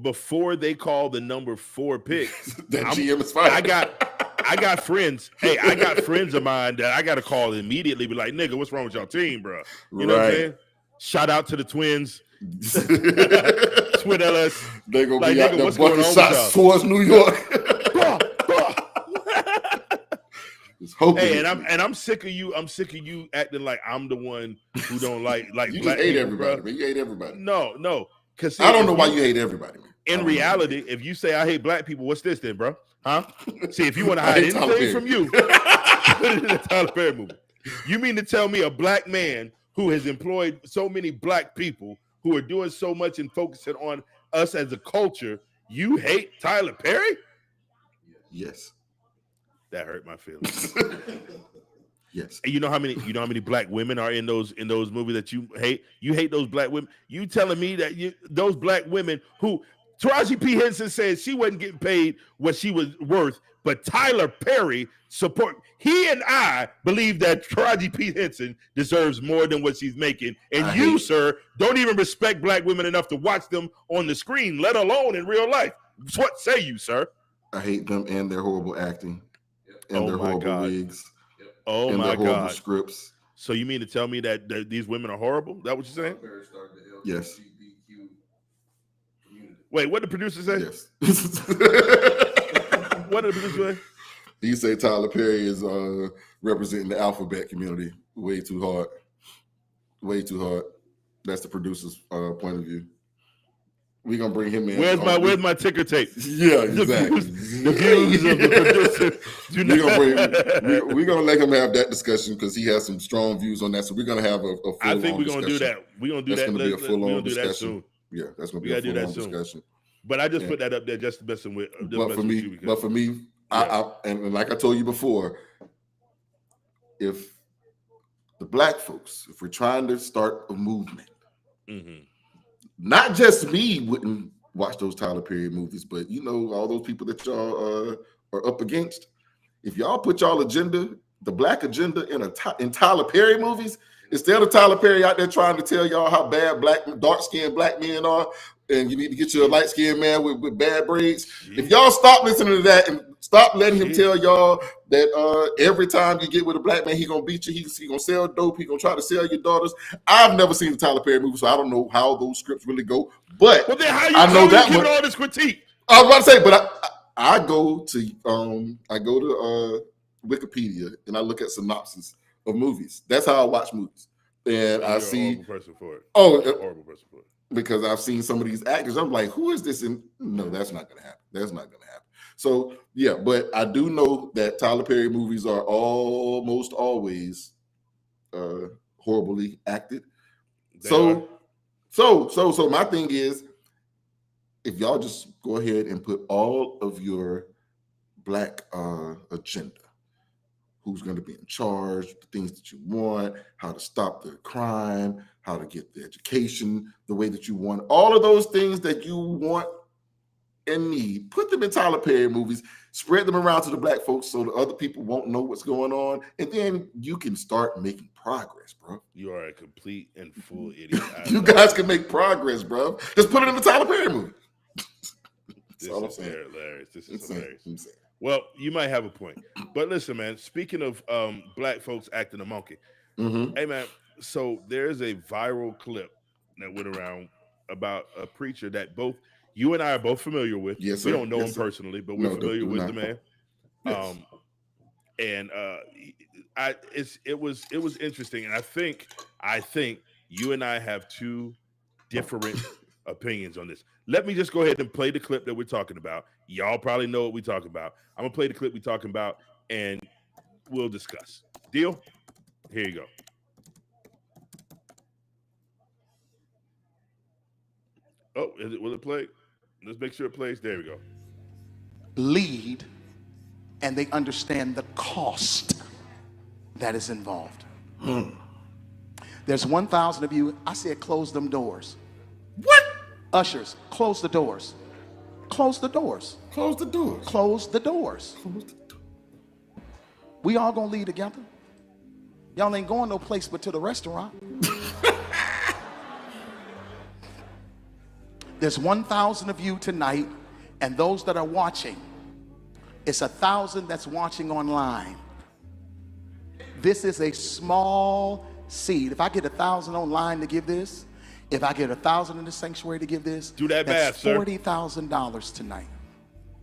before they call the number 4 pick, GM is fine. I got friends. Hey, I got friends of mine that I got to call immediately. Be like, nigga, what's wrong with y'all team, bro? You know what I'm saying? Shout out to the Twins. Twin LS. They're gonna be out there bucking shots towards New York. Hey, and I'm sick of you. I'm sick of you acting like I'm the one who don't like you black hate people, everybody, bro. man. You hate everybody. No. Because I don't know why you hate everybody, man. In reality, if you say I hate black people, what's this then, bro? Huh? See, if you want to hide anything from you, put it in the Tyler Perry movie. You mean to tell me a black man who has employed so many black people who are doing so much and focusing on us as a culture, you hate Tyler Perry? Yes. That hurt my feelings. Yes. And you know how many black women are in those movies that you hate? You hate those black women. You telling me that those black women who Taraji P. Henson said she wasn't getting paid what she was worth, but Tyler Perry support. He and I believe that Taraji P. Henson deserves more than what she's making. And you, sir, don't even respect black women enough to watch them on the screen, let alone in real life. What say you, sir? I hate them and their horrible acting and their horrible wigs. Oh and my their horrible God! Scripts. So you mean to tell me that these women are horrible? That what you're saying? Yes. Wait, what did the producer say? Yes. What did the producer say? He said Tyler Perry is representing the alphabet community way too hard. Way too hard. That's the producer's point of view. We're gonna bring him in. Where's my ticker tape? Yeah, exactly. The views of the producer. We're gonna let him have that discussion because he has some strong views on that. So we're gonna have a full. I think we're gonna do that. We're gonna do that. That's gonna be a full-on discussion. That soon. Yeah, that's gonna be a full-on discussion. But I just put that up there just messing with. But for me, and like I told you before, if the black folks, if we're trying to start a movement, not just me wouldn't watch those Tyler Perry movies, but all those people that y'all are up against. If y'all put y'all agenda, the black agenda, in Tyler Perry movies, instead of Tyler Perry out there trying to tell y'all how bad dark-skinned black men are, and you need to get you a light-skinned man with bad braids. If y'all stop listening to that and stop letting him tell y'all that every time you get with a black man, he gonna beat you, he gonna sell dope, he gonna try to sell your daughters. I've never seen the Tyler Perry movie, so I don't know how those scripts really go. But then how you I know that giving all this critique? I was about to say, but I go to Wikipedia and I look at synopsis of movies. That's how I watch movies, and I see horrible person for it. Horrible person for it. Because I've seen some of these actors, I'm like, who is this? And no, that's not going to happen. That's not going to happen. So yeah, but I do know that Tyler Perry movies are almost always horribly acted. So my thing is, if y'all just go ahead and put all of your black agenda, who's going to be in charge, the things that you want, how to stop the crime, how to get the education the way that you want, all of those things that you want and need, put them in Tyler Perry movies, spread them around to the black folks so the other people won't know what's going on, and then you can start making progress, bro. You are a complete and full idiot. You guys can make progress, bro. Just put it in the Tyler Perry movie. This all I'm is saying. hilarious. This is hilarious. Well, you might have a point. But listen, man, speaking of black folks acting a monkey, hey, man, so there's a viral clip that went around about a preacher that both you and I are both familiar with. Yes, sir. We don't know him personally, but we're familiar with the man. Yes. It was interesting, and I think you and I have two different opinions on this. Let me just go ahead and play the clip that we're talking about. Y'all probably know what we're talking about. I'm gonna play the clip we're talking about, and we'll discuss. Deal? Here you go. Oh, will it play? Let's make sure it plays. There we go. Lead, and they understand the cost that is involved. There's 1,000 of you. I said close them doors. What? Ushers, close the doors. Close the doors. Close the doors. Close the doors. We all gonna leave together. Y'all ain't going no place but to the restaurant. There's 1,000 of you tonight, and those that are watching, it's 1,000 that's watching online. This is a small seed. If I get 1,000 online to give this, if I get 1,000 in the sanctuary to give this, do that math, sir. $40,000 tonight.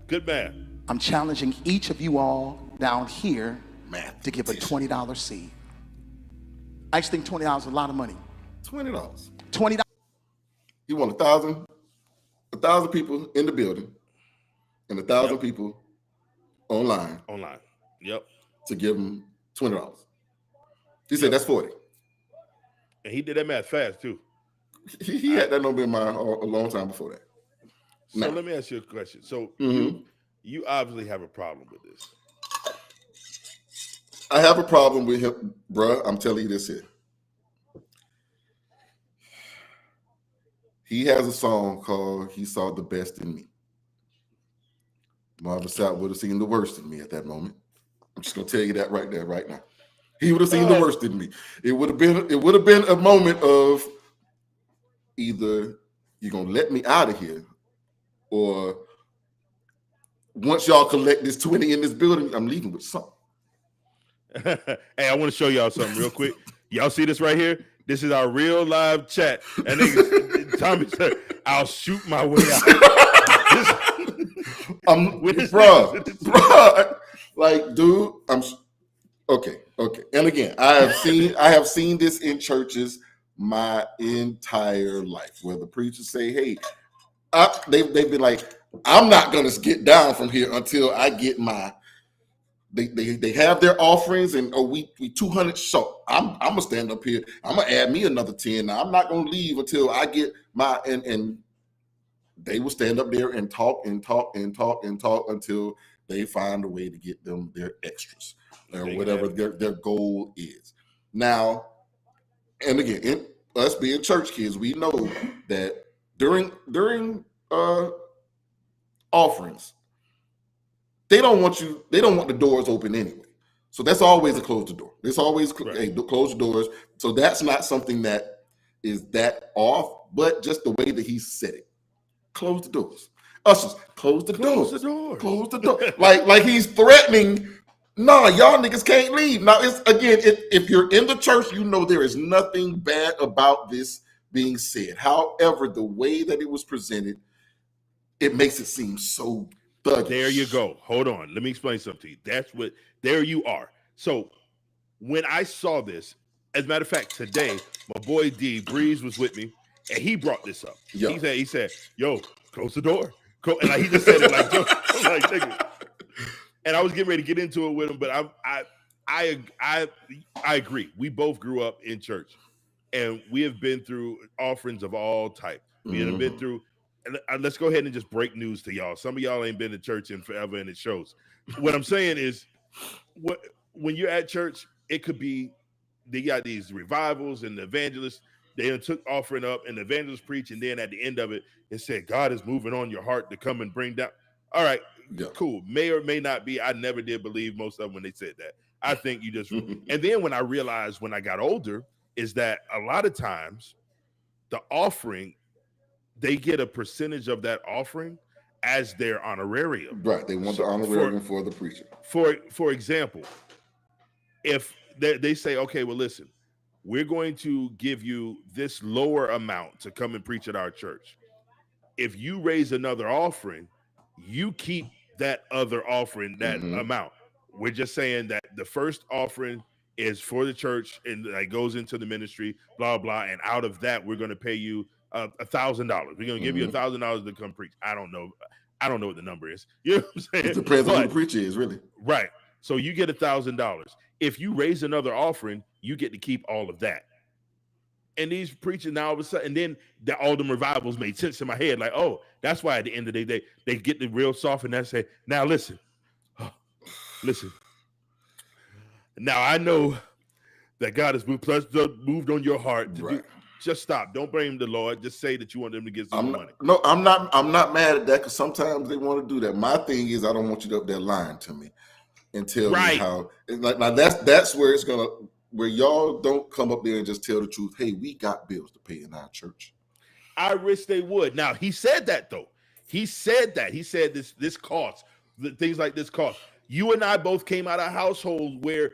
Good math. I'm challenging each of you all down here to give a $20 seed. I just think $20 is a lot of money. $20. $20. You want 1,000 people in the building and 1,000 people online. Yep. To give them $20. He said that's 40. And he did that math fast too. He had that number in mind a long time before that. So let me ask you a question. So you obviously have a problem with this. I have a problem with him, bruh. I'm telling you this here. He has a song called "He Saw the Best in Me." Marvin Sapp would have seen the worst in me at that moment. I'm just gonna tell you that right there, right now. He would have seen the worst in me. It would have been a moment of either you're gonna let me out of here, or once y'all collect this 20 in this building, I'm leaving with something. Hey, I want to show y'all something real quick. Y'all see this right here? This is our real live chat. And Tommy said, "I'll shoot my way out." Bruh, like, dude, okay. And again, I have seen this in churches my entire life, where the preachers say, "Hey, they've been like, I'm not gonna get down from here until I get my. They have their offerings, and we 200 short. I'm gonna stand up here. I'm gonna add me another 10. Now, I'm not gonna leave until I get my and they will stand up there and talk until they find a way to get them their extras or whatever their goal is. Now, and again, us being church kids, we know that during offerings, they don't want the doors open anyway. So that's always a close the door. It's always close the doors. So that's not something that is that off, but just the way that he said it. Close the doors. Ushers, close the doors. Close the door. like he's threatening. No, y'all niggas can't leave. Now, it's again, if you're in the church, you know there is nothing bad about this being said. However, the way that it was presented, it makes it seem so thuggish. There you go. Hold on. Let me explain something to you. There you are. So when I saw this, as a matter of fact, today, my boy D, Breeze, was with me, and he brought this up. Yeah. He said, yo, close the door. And like, he just said it like, I'm like, nigga. And I was getting ready to get into it with him, but I agree. We both grew up in church, and we have been through offerings of all types. We have been through, and let's go ahead and just break news to y'all. Some of y'all ain't been to church in forever, and it shows. What I'm saying is, when you're at church, it could be they got these revivals and the evangelists. They took offering up, and the evangelists preach, and then at the end of it, it said God is moving on your heart to come and bring down. All right, cool. May or may not be. I never did believe most of them when they said that. I think you just. And then when I realized when I got older is that a lot of times the offering, they get a percentage of that offering as their honorarium. Right. They want the honorarium for the preacher. For example, if they say, okay, well, listen, we're going to give you this lower amount to come and preach at our church. If you raise another offering, you keep that other offering, that amount. We're just saying that the first offering is for the church and that goes into the ministry, blah, blah. And out of that, we're going to pay you $1,000. We're going to give you $1,000 to come preach. I don't know what the number is. You know what I'm saying? It depends on who the preacher is, really. Right. So you get $1,000. If you raise another offering, you get to keep all of that. And these preachers now all of a sudden, and then all the revivals made sense in my head. Like, oh, that's why at the end of the day, they get the real soft and they say, now listen. Now I know that God has moved on your heart to do. Just stop. Don't blame the Lord. Just say that you want them to get some money. No, I'm not mad at that because sometimes they want to do that. My thing is I don't want you to up there lying to me and tell me how. Like now that's where it's gonna. Where y'all don't come up there and just tell the truth. Hey, we got bills to pay in our church. I wish they would. Now, he said that, though. He said that. He said this costs. Things like this cost. You and I both came out of a household where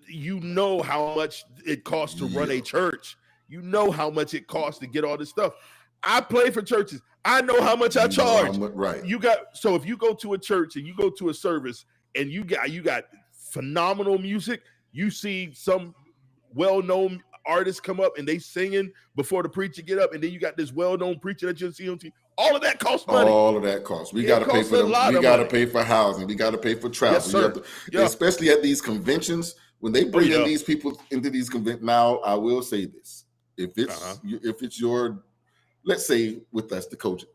you know how much it costs to run a church. You know how much it costs to get all this stuff. I play for churches. I know how much I charge. Right. So if you go to a church and you go to a service and you got phenomenal music, you see some well-known artists come up and they singing before the preacher get up, and then you got this well-known preacher that you'll see on TV. All of that costs money. All of that costs. We got to pay for them. We got to pay for housing. We got to pay for travel. Yes, sir. Especially at these conventions, when they bring in these people into these conventions. Now, I will say this: if it's your, let's say with us, the coach.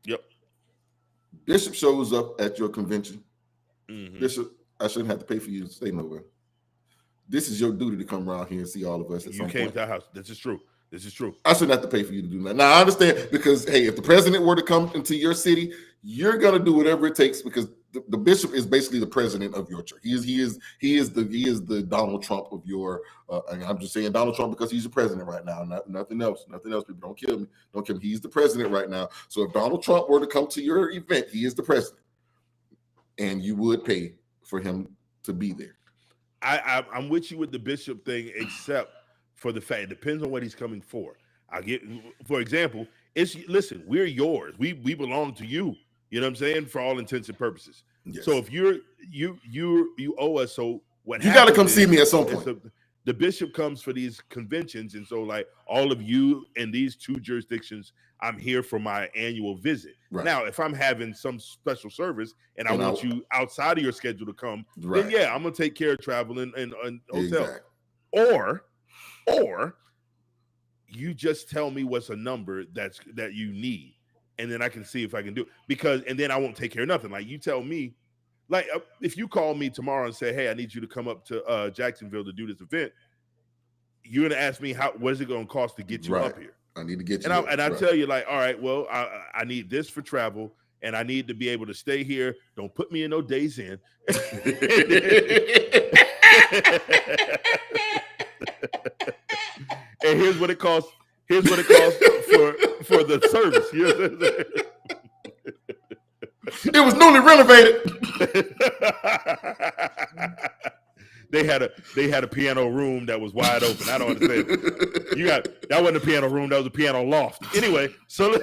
Yep. Bishop shows up at your convention. Bishop, I shouldn't have to pay for you to stay nowhere. This is your duty to come around here and see all of us at some point. You came to our house. This is true. I shouldn't have to pay for you to do that. Now, I understand because, hey, if the president were to come into your city, you're going to do whatever it takes because the bishop is basically the president of your church. He is the Donald Trump of your. And I'm just saying Donald Trump because he's the president right now. Nothing else. People don't kill me. Don't kill me. He's the president right now. So if Donald Trump were to come to your event, he is the president, and you would pay for him to be there. I'm with you with the bishop thing, except for the fact it depends on what he's coming for. For example, listen, we're yours. We belong to you. You know what I'm saying? For all intents and purposes. Yes. So if you owe us, so what you got to come see me at some point. The bishop comes for these conventions, and so like all of you in these 2 jurisdictions, I'm here for my annual visit. Right. Now, if I'm having some special service and I want you outside of your schedule to come, right. then yeah, I'm gonna take care of travel and hotel. Exactly. Or you just tell me what's a number that you need, and then I can see if I can do it. And then I won't take care of nothing. Like you tell me, like if you call me tomorrow and say, hey, I need you to come up to Jacksonville to do this event, you're gonna ask me what is it gonna cost to get you up here? I need to get you. And I tell you, like, all right, well, I need this for travel, and I need to be able to stay here. Don't put me in no days in. And here's what it costs. Here's what it costs for the service. You know what I'm saying? It was newly renovated. They had a piano room that was wide open. I don't understand. That wasn't a piano room. That was a piano loft. Anyway, so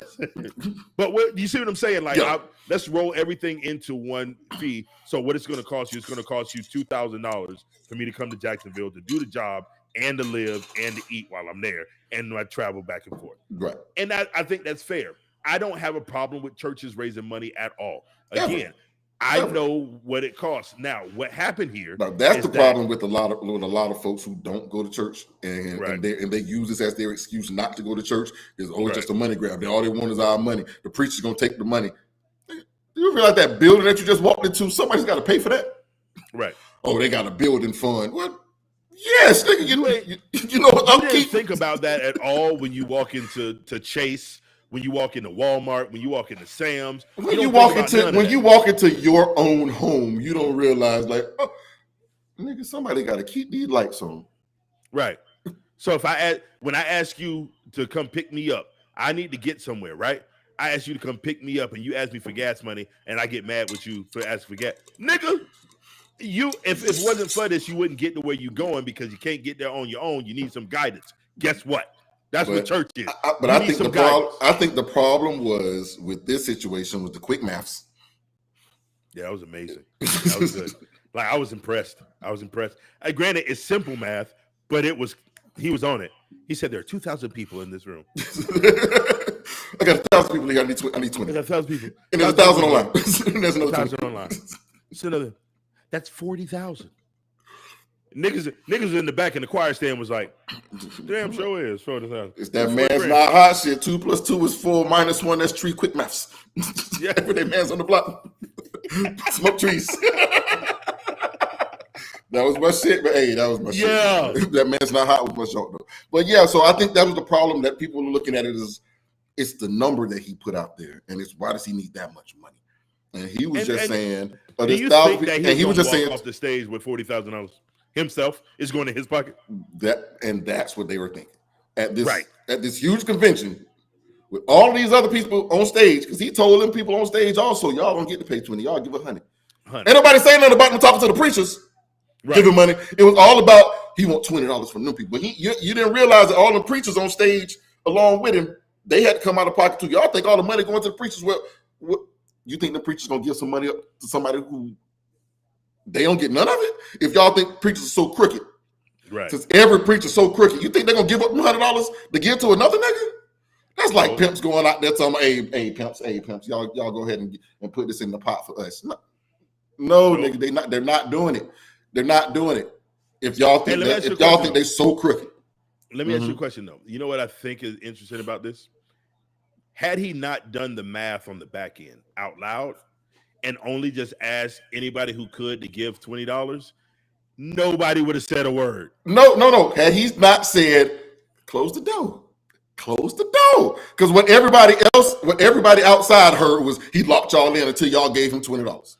but you see what I'm saying? Like, let's roll everything into one fee. So what it's going to cost you? It's going to cost you $2,000 for me to come to Jacksonville to do the job and to live and to eat while I'm there, and I travel back and forth. Right. And I think that's fair. I don't have a problem with churches raising money at all. Again. I know what it costs. Now, what happened here? Now, that's the problem with a lot of folks who don't go to church, and they use this as their excuse not to go to church. It's just a money grab. All they want is our money. The preacher's gonna take the money. You realize that building that you just walked into, somebody's got to pay for that, right? Oh, they got a building fund. What? Yes, nigga. You know. You didn't think about that at all when you walk into Chase. When you walk into Walmart, when you walk into Sam's, when you walk into your own home, you don't realize, like, oh, nigga, somebody got to keep these lights on. Right. So when I ask you to come pick me up, I need to get somewhere, right? I ask you to come pick me up, and you ask me for gas money, and I get mad with you for asking for gas, nigga. If it wasn't for this, you wouldn't get to where you're going because you can't get there on your own. You need some guidance. Guess what? That's what church is. I think the problem was with this situation was the quick maths. Yeah, that was amazing. That was good. Like I was impressed. Granted, it's simple math, but he was on it. He said there are 2,000 people in this room. I got 1,000 people here. I need 20. I got 1,000 people. And there's 1,000 online. There's another 1,000 online. That's 40,000. Niggas in the back in the choir stand was like, damn sure is 40,000. It's that man's not hot shit. 2 + 2 is 4 - 1. That's 3 quick maths. Yeah, everyday man's on the block. Smoke trees. That was my shit, but hey, that was my shit. Yeah. That man's not hot was my joke though. But yeah, so I think that was the problem that people are looking at it as it's the number that he put out there, and it's why does he need that much money? And he was saying, do you think that he was just saying off the stage with $40,000 himself is going in his pocket? That's what they were thinking at this huge convention with all these other people on stage, because he told them people on stage also, y'all don't get to pay 20, y'all give 100. Ain't nobody saying nothing about them talking to the preachers, giving money. It was all about he want $20 from them people. But you didn't realize that all the preachers on stage along with him, they had to come out of pocket too. Y'all think all the money going to the preachers? Well, you think the preachers gonna give some money up to somebody who they don't get none of it? If y'all think preachers are so crooked, right? Since every preacher's so crooked, you think they're gonna give up $100 to give to another nigga? That's like pimps going out there telling them, hey pimps, y'all go ahead and put this in the pot for us. No, nigga, they're not doing it. They're not doing it. If y'all think they're so crooked. Let me ask you a question though. You know what I think is interesting about this? Had he not done the math on the back end out loud and only just asked anybody who could to give $20, nobody would have said a word. No. Had he not said, close the door. Because what everybody outside heard was he locked y'all in until y'all gave him $20.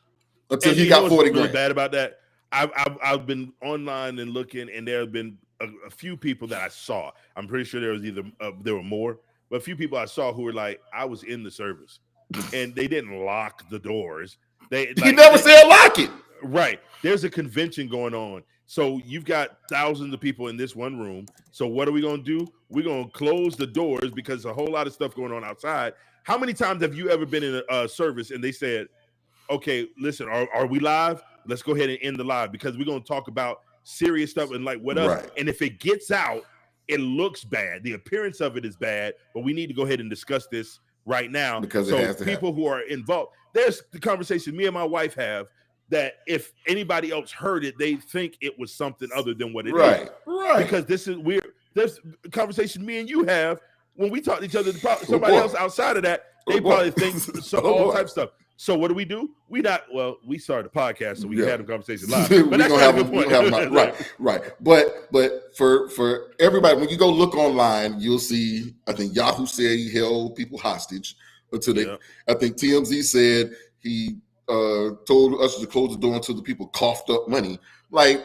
Until he got 40 grand. Really bad about that. I've been online and looking, and there have been a few people that I saw. I'm pretty sure there was there were more. But a few people I saw who were like, I was in the service, and they didn't lock the doors. He never said lock it. Right. There's a convention going on. So you've got thousands of people in this one room. So what are we going to do? We're going to close the doors because a whole lot of stuff going on outside. How many times have you ever been in a service and they said, okay, listen, are we live? Let's go ahead and end the live because we're going to talk about serious stuff and like what Right. else. And if it gets out, it looks bad. The appearance of it is bad, but we need to go ahead and discuss this right now. Because so it has to people who are involved, there's the conversation me and my wife have that if anybody else heard it, they think it was something other than what it is. Right. Because this is weird. There's a conversation me and you have when we talk to each other. Somebody else outside of that, they probably think all types of stuff. So what do? We started a podcast, so we had a conversation live. But that's not a good point. Right. But for everybody, when you go look online, you'll see. I think Yahoo said he held people hostage until they. I think TMZ said he told us to close the door until the people coughed up money. Like,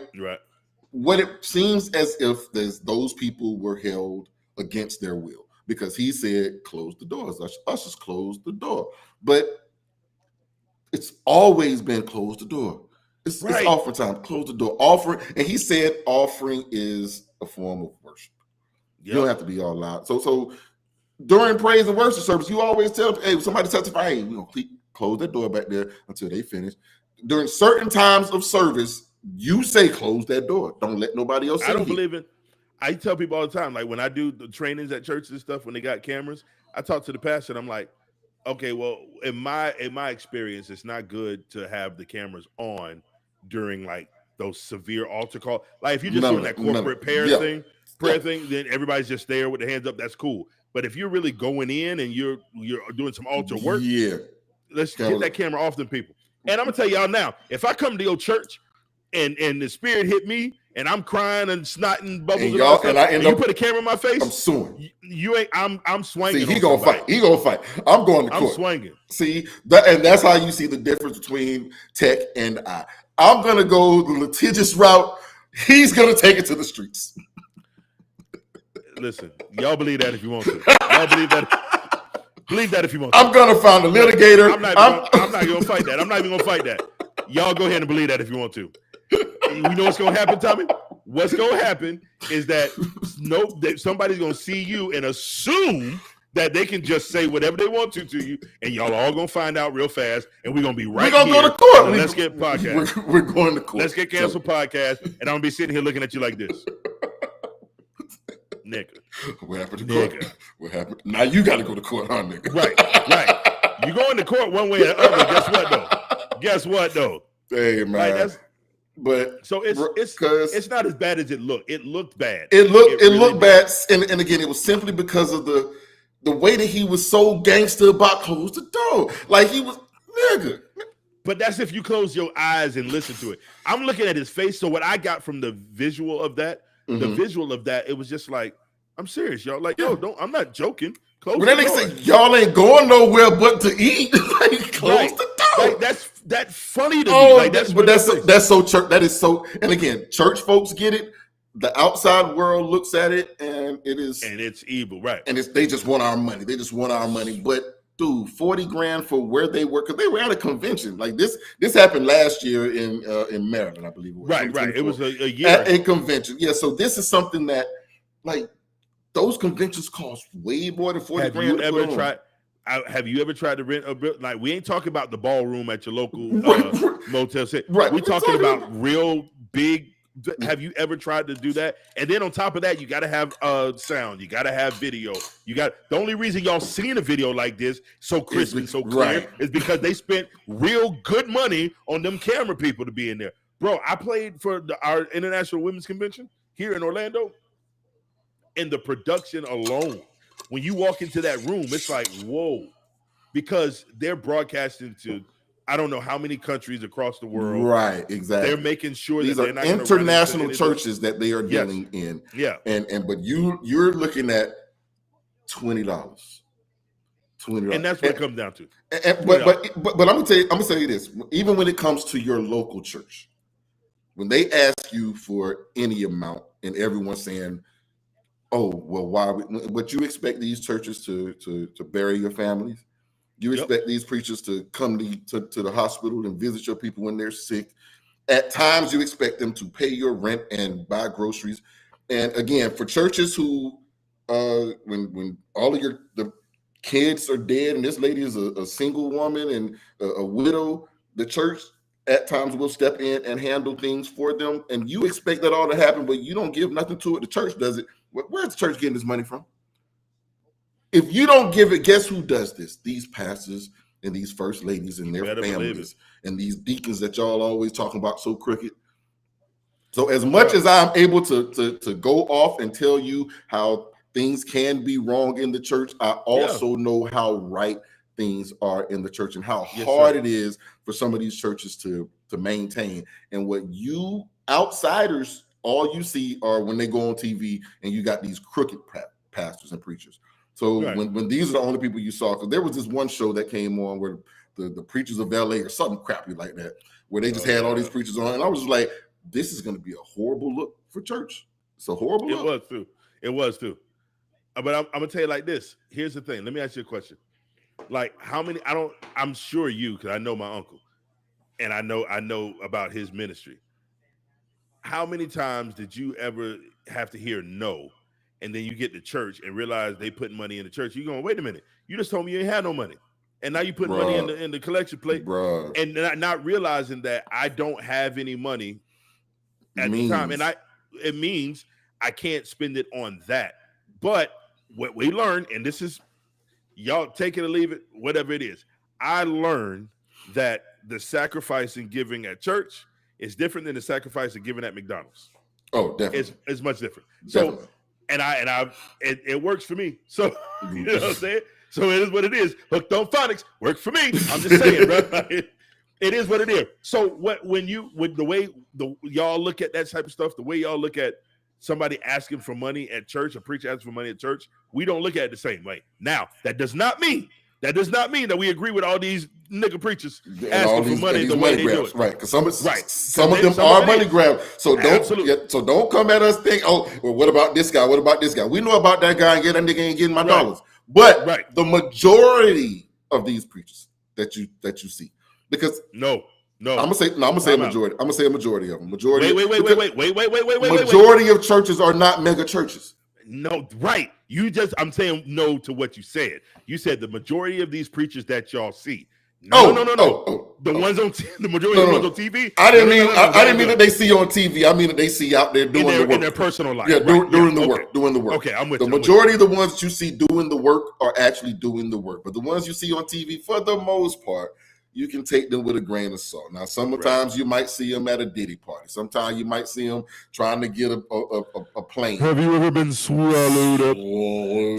what it seems as if those people were held against their will because he said close the doors. Ushers closed the door, but. It's always been close the door. It's offering time. Close the door. Offering, and he said offering is a form of worship. You don't have to be all loud. So during praise and worship service, you always tell, hey, somebody testify, hey, we're gonna close that door back there until they finish. During certain times of service, you say close that door. Don't let nobody else. I don't believe it. I tell people all the time, like when I do the trainings at churches and stuff, when they got cameras, I talk to the pastor and I'm like, okay, well, in my experience, it's not good to have the cameras on during like those severe altar call. Like if you're just doing that corporate prayer thing, then everybody's just there with their hands up. That's cool. But if you're really going in and you're doing some altar work, let's get that camera off them people. And I'm gonna tell y'all now, if I come to your church and the spirit hit me and I'm crying and snotting bubbles and you put a camera in my face, I'm suing. You ain't. I'm swinging. See, he gonna fight. He gonna fight. I'm going to court. I'm swinging. See that, and that's how you see the difference between Tech and I. I'm gonna go the litigious route. He's gonna take it to the streets. Listen, y'all believe that if you want to. Y'all believe that. Believe that if you want to. I'm gonna find a litigator. I'm not gonna fight that. I'm not even gonna fight that. Y'all go ahead and believe that if you want to. You know what's gonna happen, Tommy? What's gonna happen is that somebody's gonna see you and assume that they can just say whatever they want to you, and y'all all gonna find out real fast, and we're gonna be right. We're gonna here go to court. Let's get podcast. We're going to court. Let's get canceled podcast, and I'm gonna be sitting here looking at you like this, nigga. What happened to court? What happened? Now you got to go to court, huh, nigga? Right. You going to court one way or the other. Guess what though? Hey man. Like, but so it's not as bad as it looked. It looked bad. It looked bad, and again, it was simply because of the way that he was so gangster about close the door. Like he was nigga. But that's if you close your eyes and listen to it. I'm looking at his face. So what I got from the visual of that, it was just like, I'm serious, y'all. Like, yo, I'm not joking. Close the door. They say y'all ain't going nowhere but to eat. Like, close the door. Like, that's funny to me. Like, that's so church. That is so. And again, church folks get it. The outside world looks at it, and it's evil, right? And they just want our money. They just want our money. But dude, $40,000 for where they were, because they were at a convention. Like this happened last year in Maryland, I believe. Right. It was a year at a convention. Yeah. So this is something that, like, those conventions cost way more than $40,000. Have you ever tried to rent a building? Like, we ain't talking about the ballroom at your local motel. Right. We're talking about real big. Have you ever tried to do that? And then on top of that, you got to have sound. You got to have video. The only reason y'all seen a video like this so crisp and so clear is because they spent real good money on them camera people to be in there. Bro, I played for our International Women's Convention here in Orlando. And the production alone, when you walk into that room, it's like, whoa, because they're broadcasting to I don't know how many countries across the world. Right, exactly. They're making sure these that they're are not international churches that they are dealing in. Yeah, but you're looking at $20. And that's what it comes down to. But I'm gonna tell you this. Even when it comes to your local church, when they ask you for any amount, and everyone's saying, "Oh, well, why?" But you expect these churches to bury your families? You expect these preachers to come to the hospital and visit your people when they're sick. At times, you expect them to pay your rent and buy groceries. And again, for churches who, when all of the kids are dead and this lady is a single woman and a widow, the church at times will step in and handle things for them, and you expect that all to happen, but you don't give nothing to it. The church does it. Where's the church getting this money from? If you don't give it, guess who does this? These pastors and these first ladies and their families and these deacons that y'all always talking about so crooked. So as much as I'm able to go off and tell you how things can be wrong in the church, I also know how right things are in the church and how hard it is for some of these churches to maintain. And what you outsiders, all you see are when they go on TV and you got these crooked pastors and preachers. So when these are the only people you saw, because there was this one show that came on where the preachers of LA or something crappy like that, where they just had all these preachers on, and I was just like, this is going to be a horrible look for church. It's a horrible look. It was too. But I'm gonna tell you like this. Here's the thing. Let me ask you a question. Like, how many? I'm sure you, because I know my uncle, and I know about his ministry. How many times did you ever have to hear no, and then you get to church and realize they put money in the church? You going, wait a minute, you just told me you ain't had no money, and now you put money in the collection plate, and not realizing that I don't have any money at the time, and it means I can't spend it on that. But what we learned, and this is, y'all take it or leave it, whatever it is, I learned that the sacrifice in giving at church is different than the sacrifice of giving at McDonald's. Oh, definitely. It's much different. Definitely. So, it works for me. So, you know what I'm saying? So it is what it is. Hooked on phonics work for me. I'm just saying, bro. It is what it is. So the way y'all look at that type of stuff, the way y'all look at somebody asking for money at church, a preacher asking for money at church, we don't look at it the same way. Now, that does not mean that we agree with all these nigga preachers asking for money the way they do it. Right, because some of them are money grabs. So don't come at us think, oh, well, what about this guy? What about this guy? We know about that guy, and that nigga ain't getting my dollars. But the majority of these preachers that you see, because no. I'm gonna say a majority. I'm gonna say a majority of them. Wait. Majority of churches are not mega churches. No, right. I'm saying no to what you said. You said the majority of these preachers that y'all see. No. The ones on the majority of the ones on TV. I didn't mean that they see on TV. I mean that they see out there doing the work in their personal life. Yeah, doing the work. Okay, I'm with you. The majority of the ones that you see doing the work are actually doing the work. But the ones you see on TV, for the most part, you can take them with a grain of salt. Now, sometimes you might see them at a Diddy party. Sometimes you might see them trying to get a plane. Have you ever been swallowed up?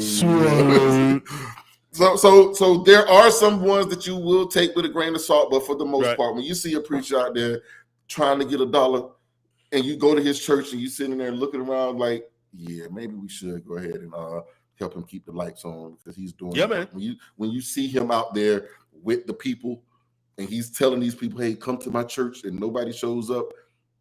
Swallowed. So there are some ones that you will take with a grain of salt, but for the most part, when you see a preacher out there trying to get $1 and you go to his church and you sitting there looking around like, yeah, maybe we should go ahead and help him keep the lights on because he's doing it. Man. When you see him out there with the people, and he's telling these people, hey, come to my church, and nobody shows up,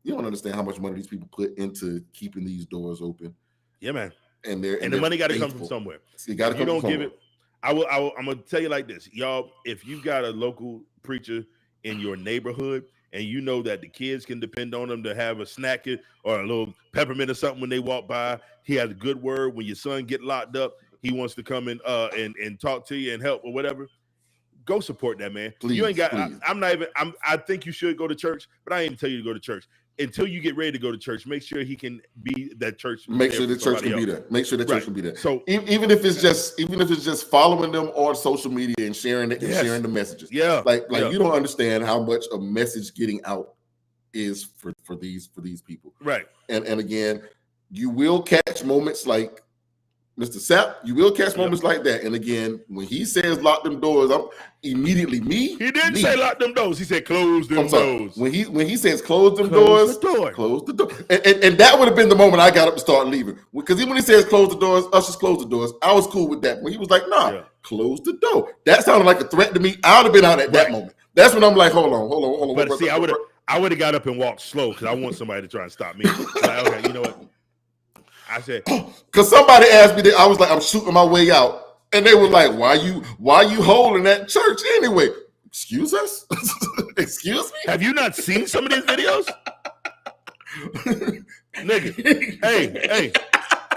you don't understand how much money these people put into keeping these doors open. Yeah, man. And the money got to come from somewhere. You got to come from somewhere. Give it. I'm going to tell you like this. Y'all, if you got a local preacher in your neighborhood and you know that the kids can depend on them to have a snack or a little peppermint or something when they walk by, he has a good word. When your son get locked up, he wants to come in and talk to you and help or whatever. Go support that man. Please, you ain't got. I think you should go to church, but I ain't tell you to go to church until you get ready to go to church. Make sure he can be that church. Make sure the church can be there. Make sure the church can be there. So even if it's just following them on social media and sharing it and sharing the messages. Yeah, like you don't understand how much a message getting out is for these people. Right. And again, you will catch moments like Mr. Sapp, you will catch moments like that. And again, when he says lock them doors, I'm immediately me. He didn't say lock them doors. He said close them doors. When he says close them doors, close the door. And that would have been the moment I got up to start leaving. Because when he says close the doors, ushers close the doors, I was cool with that. When he was like, close the door. That sounded like a threat to me. I would have been out at that moment. That's when I'm like, hold on. But see, I would have got up and walked slow because I want somebody to try and stop me. Like, okay, you know what? I said, because somebody asked me that, I was like, I'm shooting my way out, and they were like, "Why you holding that church anyway?" Excuse us? Excuse me? Have you not seen some of these videos, nigga?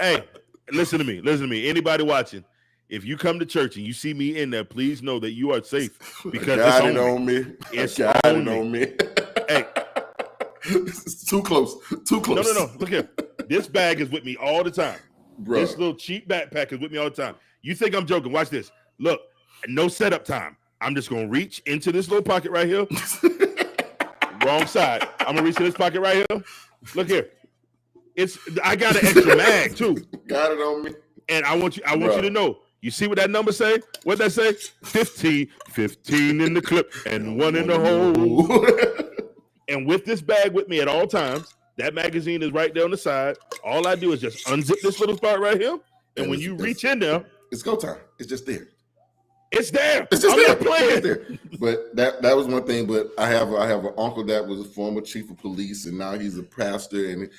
Hey! Listen to me. Anybody watching? If you come to church and you see me in there, please know that you are safe because got it on me. It's got on it on me. Hey, It's too close. Too close. no. Look here. This bag is with me all the time. Bro. This little cheap backpack is with me all the time. You think I'm joking? Watch this. Look, no setup time. I'm just gonna reach into this little pocket right here. Wrong side. I'm gonna reach to this pocket right here. Look here. I got an extra mag too. Got it on me. And I want you to know. You see what that number say? What that say? 15 in the clip and 1 in the hole. And with this bag with me at all times, that magazine is right there on the side. All I do is just unzip this little spot right here. And when you reach in there, it's go time. It's just there. It's there. It's just I'm there. not playing. It's there. But that was one thing. But I have an uncle that was a former chief of police, and now he's a pastor, and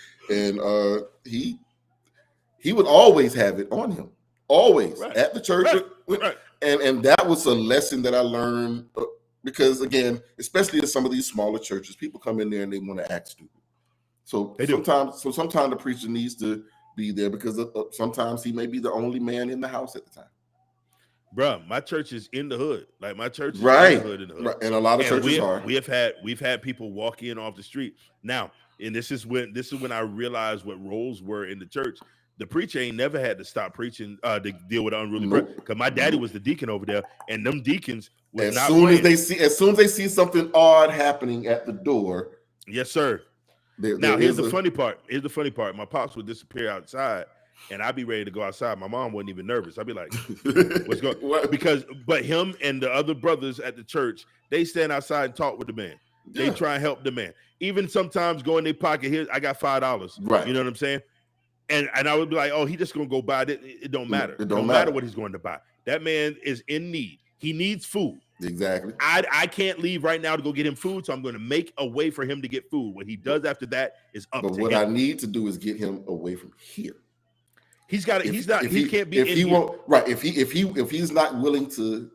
he would always have it on him, always at the church. Right. And that was a lesson that I learned because again, especially in some of these smaller churches, people come in there and they want to act stupid. So sometimes the preacher needs to be there because sometimes he may be the only man in the house at the time. Bruh, my church is in the hood. Like my church is Right. in the hood. Right. And a lot of churches are. We've had people walk in off the street. Now, and this is when I realized what roles were in the church. The preacher ain't never had to stop preaching to deal with unruly prayer. Because my daddy was the deacon over there, and them deacons was as soon as they see something odd happening at the door. Yes, sir. Here's the funny part. My pops would disappear outside, and I'd be ready to go outside. My mom wasn't even nervous. I'd be like, what's going on? But him and the other brothers at the church, they stand outside and talk with the man. Yeah. They try and help the man. Even sometimes go in their pocket, here, I got $5. Right. You know what I'm saying? And I would be like, oh, he just going to go buy it. It don't matter. It don't matter what he's going to buy. That man is in need. He needs food. Exactly. I can't leave right now to go get him food, so I'm going to make a way for him to get food. What he does after that is up to him. But what I need to do is get him away from here. He can't be if he's not willing to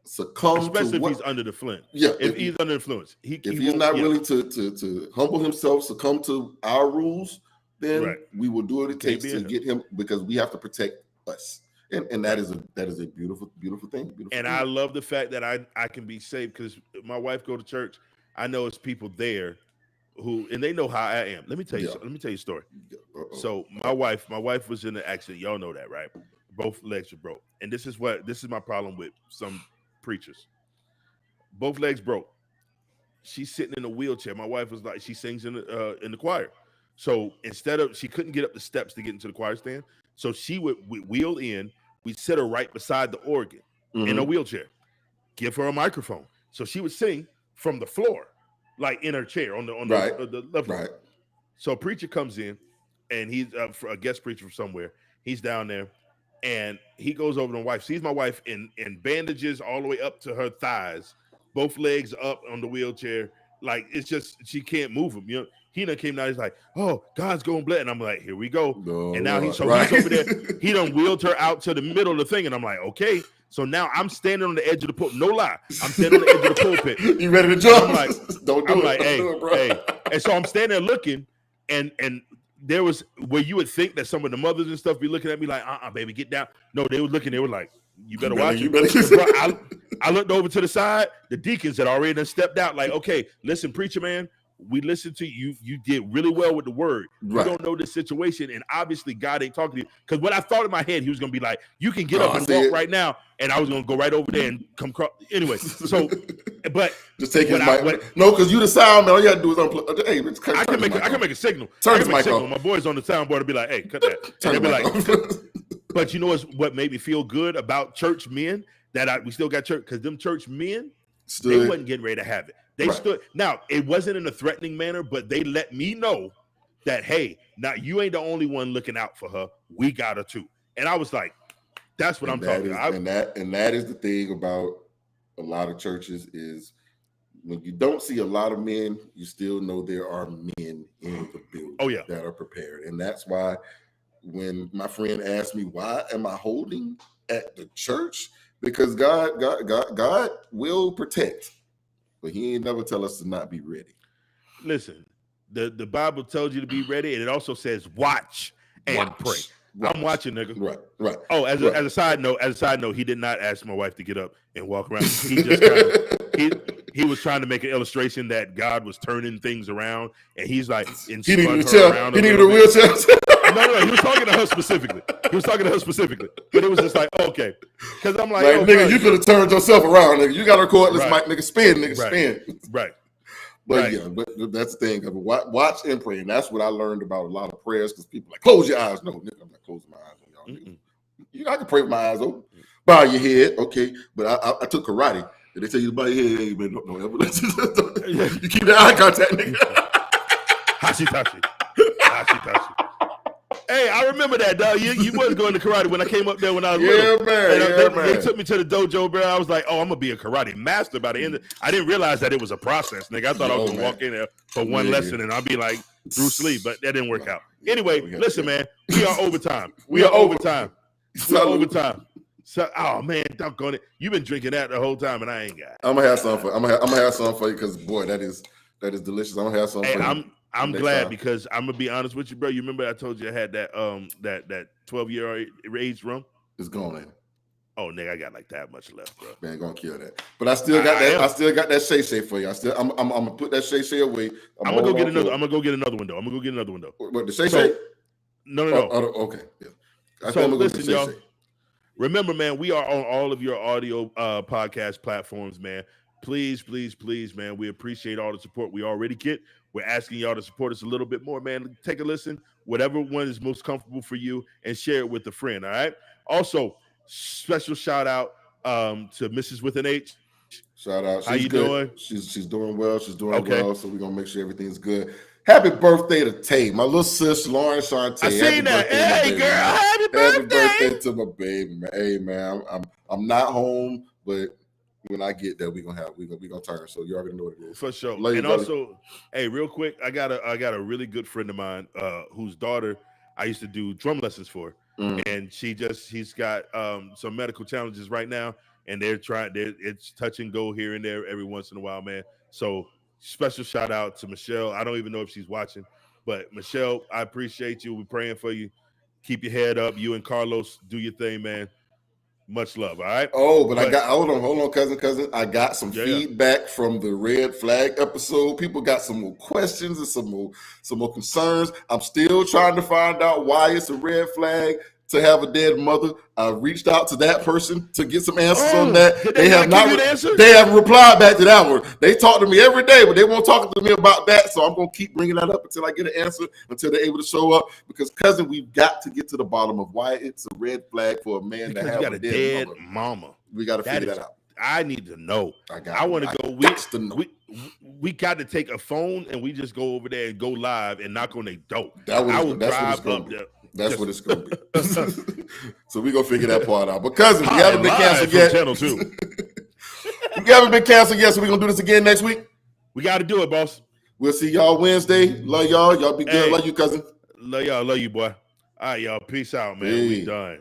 succumb, especially to if he's under the flint. Yeah, if he's under influence, if he's not willing to humble himself, succumb to our rules, then we will do what it takes to get him, because we have to protect us. And that is a beautiful thing. I love the fact that I can be safe because my wife go to church. I know it's people there and they know how I am. Let me tell you a story. So my wife was in an accident. Y'all know that, right? Both legs were broke. And this is my problem with some preachers. Both legs broke. She's sitting in a wheelchair. My wife was like, she sings in the choir. So she couldn't get up the steps to get into the choir stand. So she would wheel in. We'd sit her right beside the organ in a wheelchair, give her a microphone. So she would sing from the floor, like in her chair on the left. Right. So a preacher comes in, and he's a guest preacher from somewhere. He's down there, and he goes over to my wife, sees my wife in bandages all the way up to her thighs, both legs up on the wheelchair. Like, it's just, she can't move him. You know, he done came down. He's like, oh, God's going to bless. And I'm like, here we go. And now he's over there. He done wheeled her out to the middle of the thing. And I'm like, okay. So now I'm standing on the edge of the pulpit. No lie. I'm standing on the edge of the pulpit. You ready to jump? I'm like, hey. And so I'm standing there looking, and there was where you would think that some of the mothers and stuff be looking at me like, baby, get down. No, they were looking. They were like, you better watch it. I looked over to the side. The deacons had already done stepped out. Like, okay, listen, preacher man, we listened to you. You did really well with the word. You don't know this situation, and obviously God ain't talking to you. Because what I thought in my head, he was gonna be like, you can get up and walk right now, and I was gonna go right over there and come across. Anyway, so but just take his mic. No, because you the sound man. All you gotta do is unplug. Hey, I can make a signal. Turn the mic off. My boys on the soundboard will be like, hey, cut that. Turn the mic off. But you know what made me feel good about church men? That we still got church, because them church men, they wasn't getting ready to have it. They stood. Now, it wasn't in a threatening manner, but they let me know that, hey, now you ain't the only one looking out for her. We got her too. And I was like, that's what I'm talking about. And that is the thing about a lot of churches is when you don't see a lot of men, you still know there are men in the building that are prepared. And that's why when my friend asked me, why am I holding at the church? Because God will protect, but he ain't never tell us to not be ready. Listen, the Bible tells you to be ready, and it also says watch and pray. I'm watching, nigga. Right. Oh, as a side note, he did not ask my wife to get up and walk around. He just he was trying to make an illustration that God was turning things around, and he's like, he needed a chair. He needed a wheelchair. No, he was talking to her specifically. But it was just like, okay, because I'm like, nigga, bro, you could have turned yourself around, nigga. You got to record this mic, nigga. Spin. Right. But yeah, but that's the thing. Watch and pray, and that's what I learned about a lot of prayers. Because people are like, close your eyes. No, nigga, I'm not closing my eyes on y'all. You know, I can pray with my eyes open. Bow your head, okay. But I took karate. Did they tell you to bow your head? Hey, man, no evidence. You keep that eye contact, nigga. Hashitashi. Hey, I remember that, dog. You was going to karate when I came up there when I was little. Man. They took me to the dojo, bro. I was like, oh, I'm going to be a karate master by the end. I didn't realize that it was a process, nigga. I thought I was going to walk in there for one lesson and I'll be like Bruce Lee, but that didn't work out. Anyway, listen, man. We are overtime. We are overtime. So, oh man, doggone it! You've been drinking that the whole time, and I ain't got it. I'm gonna have some for. I'm gonna have some for you because boy, that is delicious. I'm gonna have some. Hey, for you I'm glad because I'm gonna be honest with you, bro. You remember I told you I had that that 12-year age rum? It's gone in. Oh, nigga, I got like that much left, bro. Man, gonna kill that. But I still got that. I still got that Shay for you. I'm gonna put that Shay away. I'm gonna go get another. I'm gonna go get another one though. What the Shay? No. Okay. Yeah. So listen, y'all. Remember, man, we are on all of your audio podcast platforms, man. Please, man. We appreciate all the support we already get. We're asking y'all to support us a little bit more, man. Take a listen, whatever one is most comfortable for you, and share it with a friend, all right? Also, special shout out to Mrs. with an H. Shout out. How you doing? She's doing well. She's doing well, so we're going to make sure everything's good. Happy birthday to Tay, my little sis, Lauren Shantae. I seen that. Hey, girl, happy birthday to my baby, man. Hey, man, I'm not home, but when I get there, we gonna turn. So you already know what it is. For sure. Love and you, also, hey, real quick, I got a really good friend of mine whose daughter I used to do drum lessons for, and he's got some medical challenges right now, and it's touch and go here and there every once in a while, man. So. Special shout out to Michelle. I don't even know if she's watching, but Michelle, I appreciate you. We're praying for you. Keep your head up. You and Carlos, do your thing, man. Much love. All right. Oh, but I got hold on, cousin. I got some feedback from the red flag episode. People got some more questions and some more concerns. I'm still trying to find out why it's a red flag to have a dead mother. I reached out to that person to get some answers on that. They have not. They haven't replied back to that one. They talk to me every day, but they won't talk to me about that. So I'm gonna keep bringing that up until I get an answer, until they're able to show up. Because cousin, we've got to get to the bottom of why it's a red flag for a man to have a dead mama. We got to figure that out. I need to know. I want to go. We got to take a phone and we just go over there and go live and knock on their door. I will drive up there. That's what it's going to be. So we're going to figure that part out. But cousin, we haven't been canceled yet. Channel 2. We haven't been canceled yet, so we're going to do this again next week. We got to do it, boss. We'll see y'all Wednesday. Love y'all. Y'all be good. Love you, cousin. Love y'all. Love you, boy. All right, y'all. Peace out, man. We done.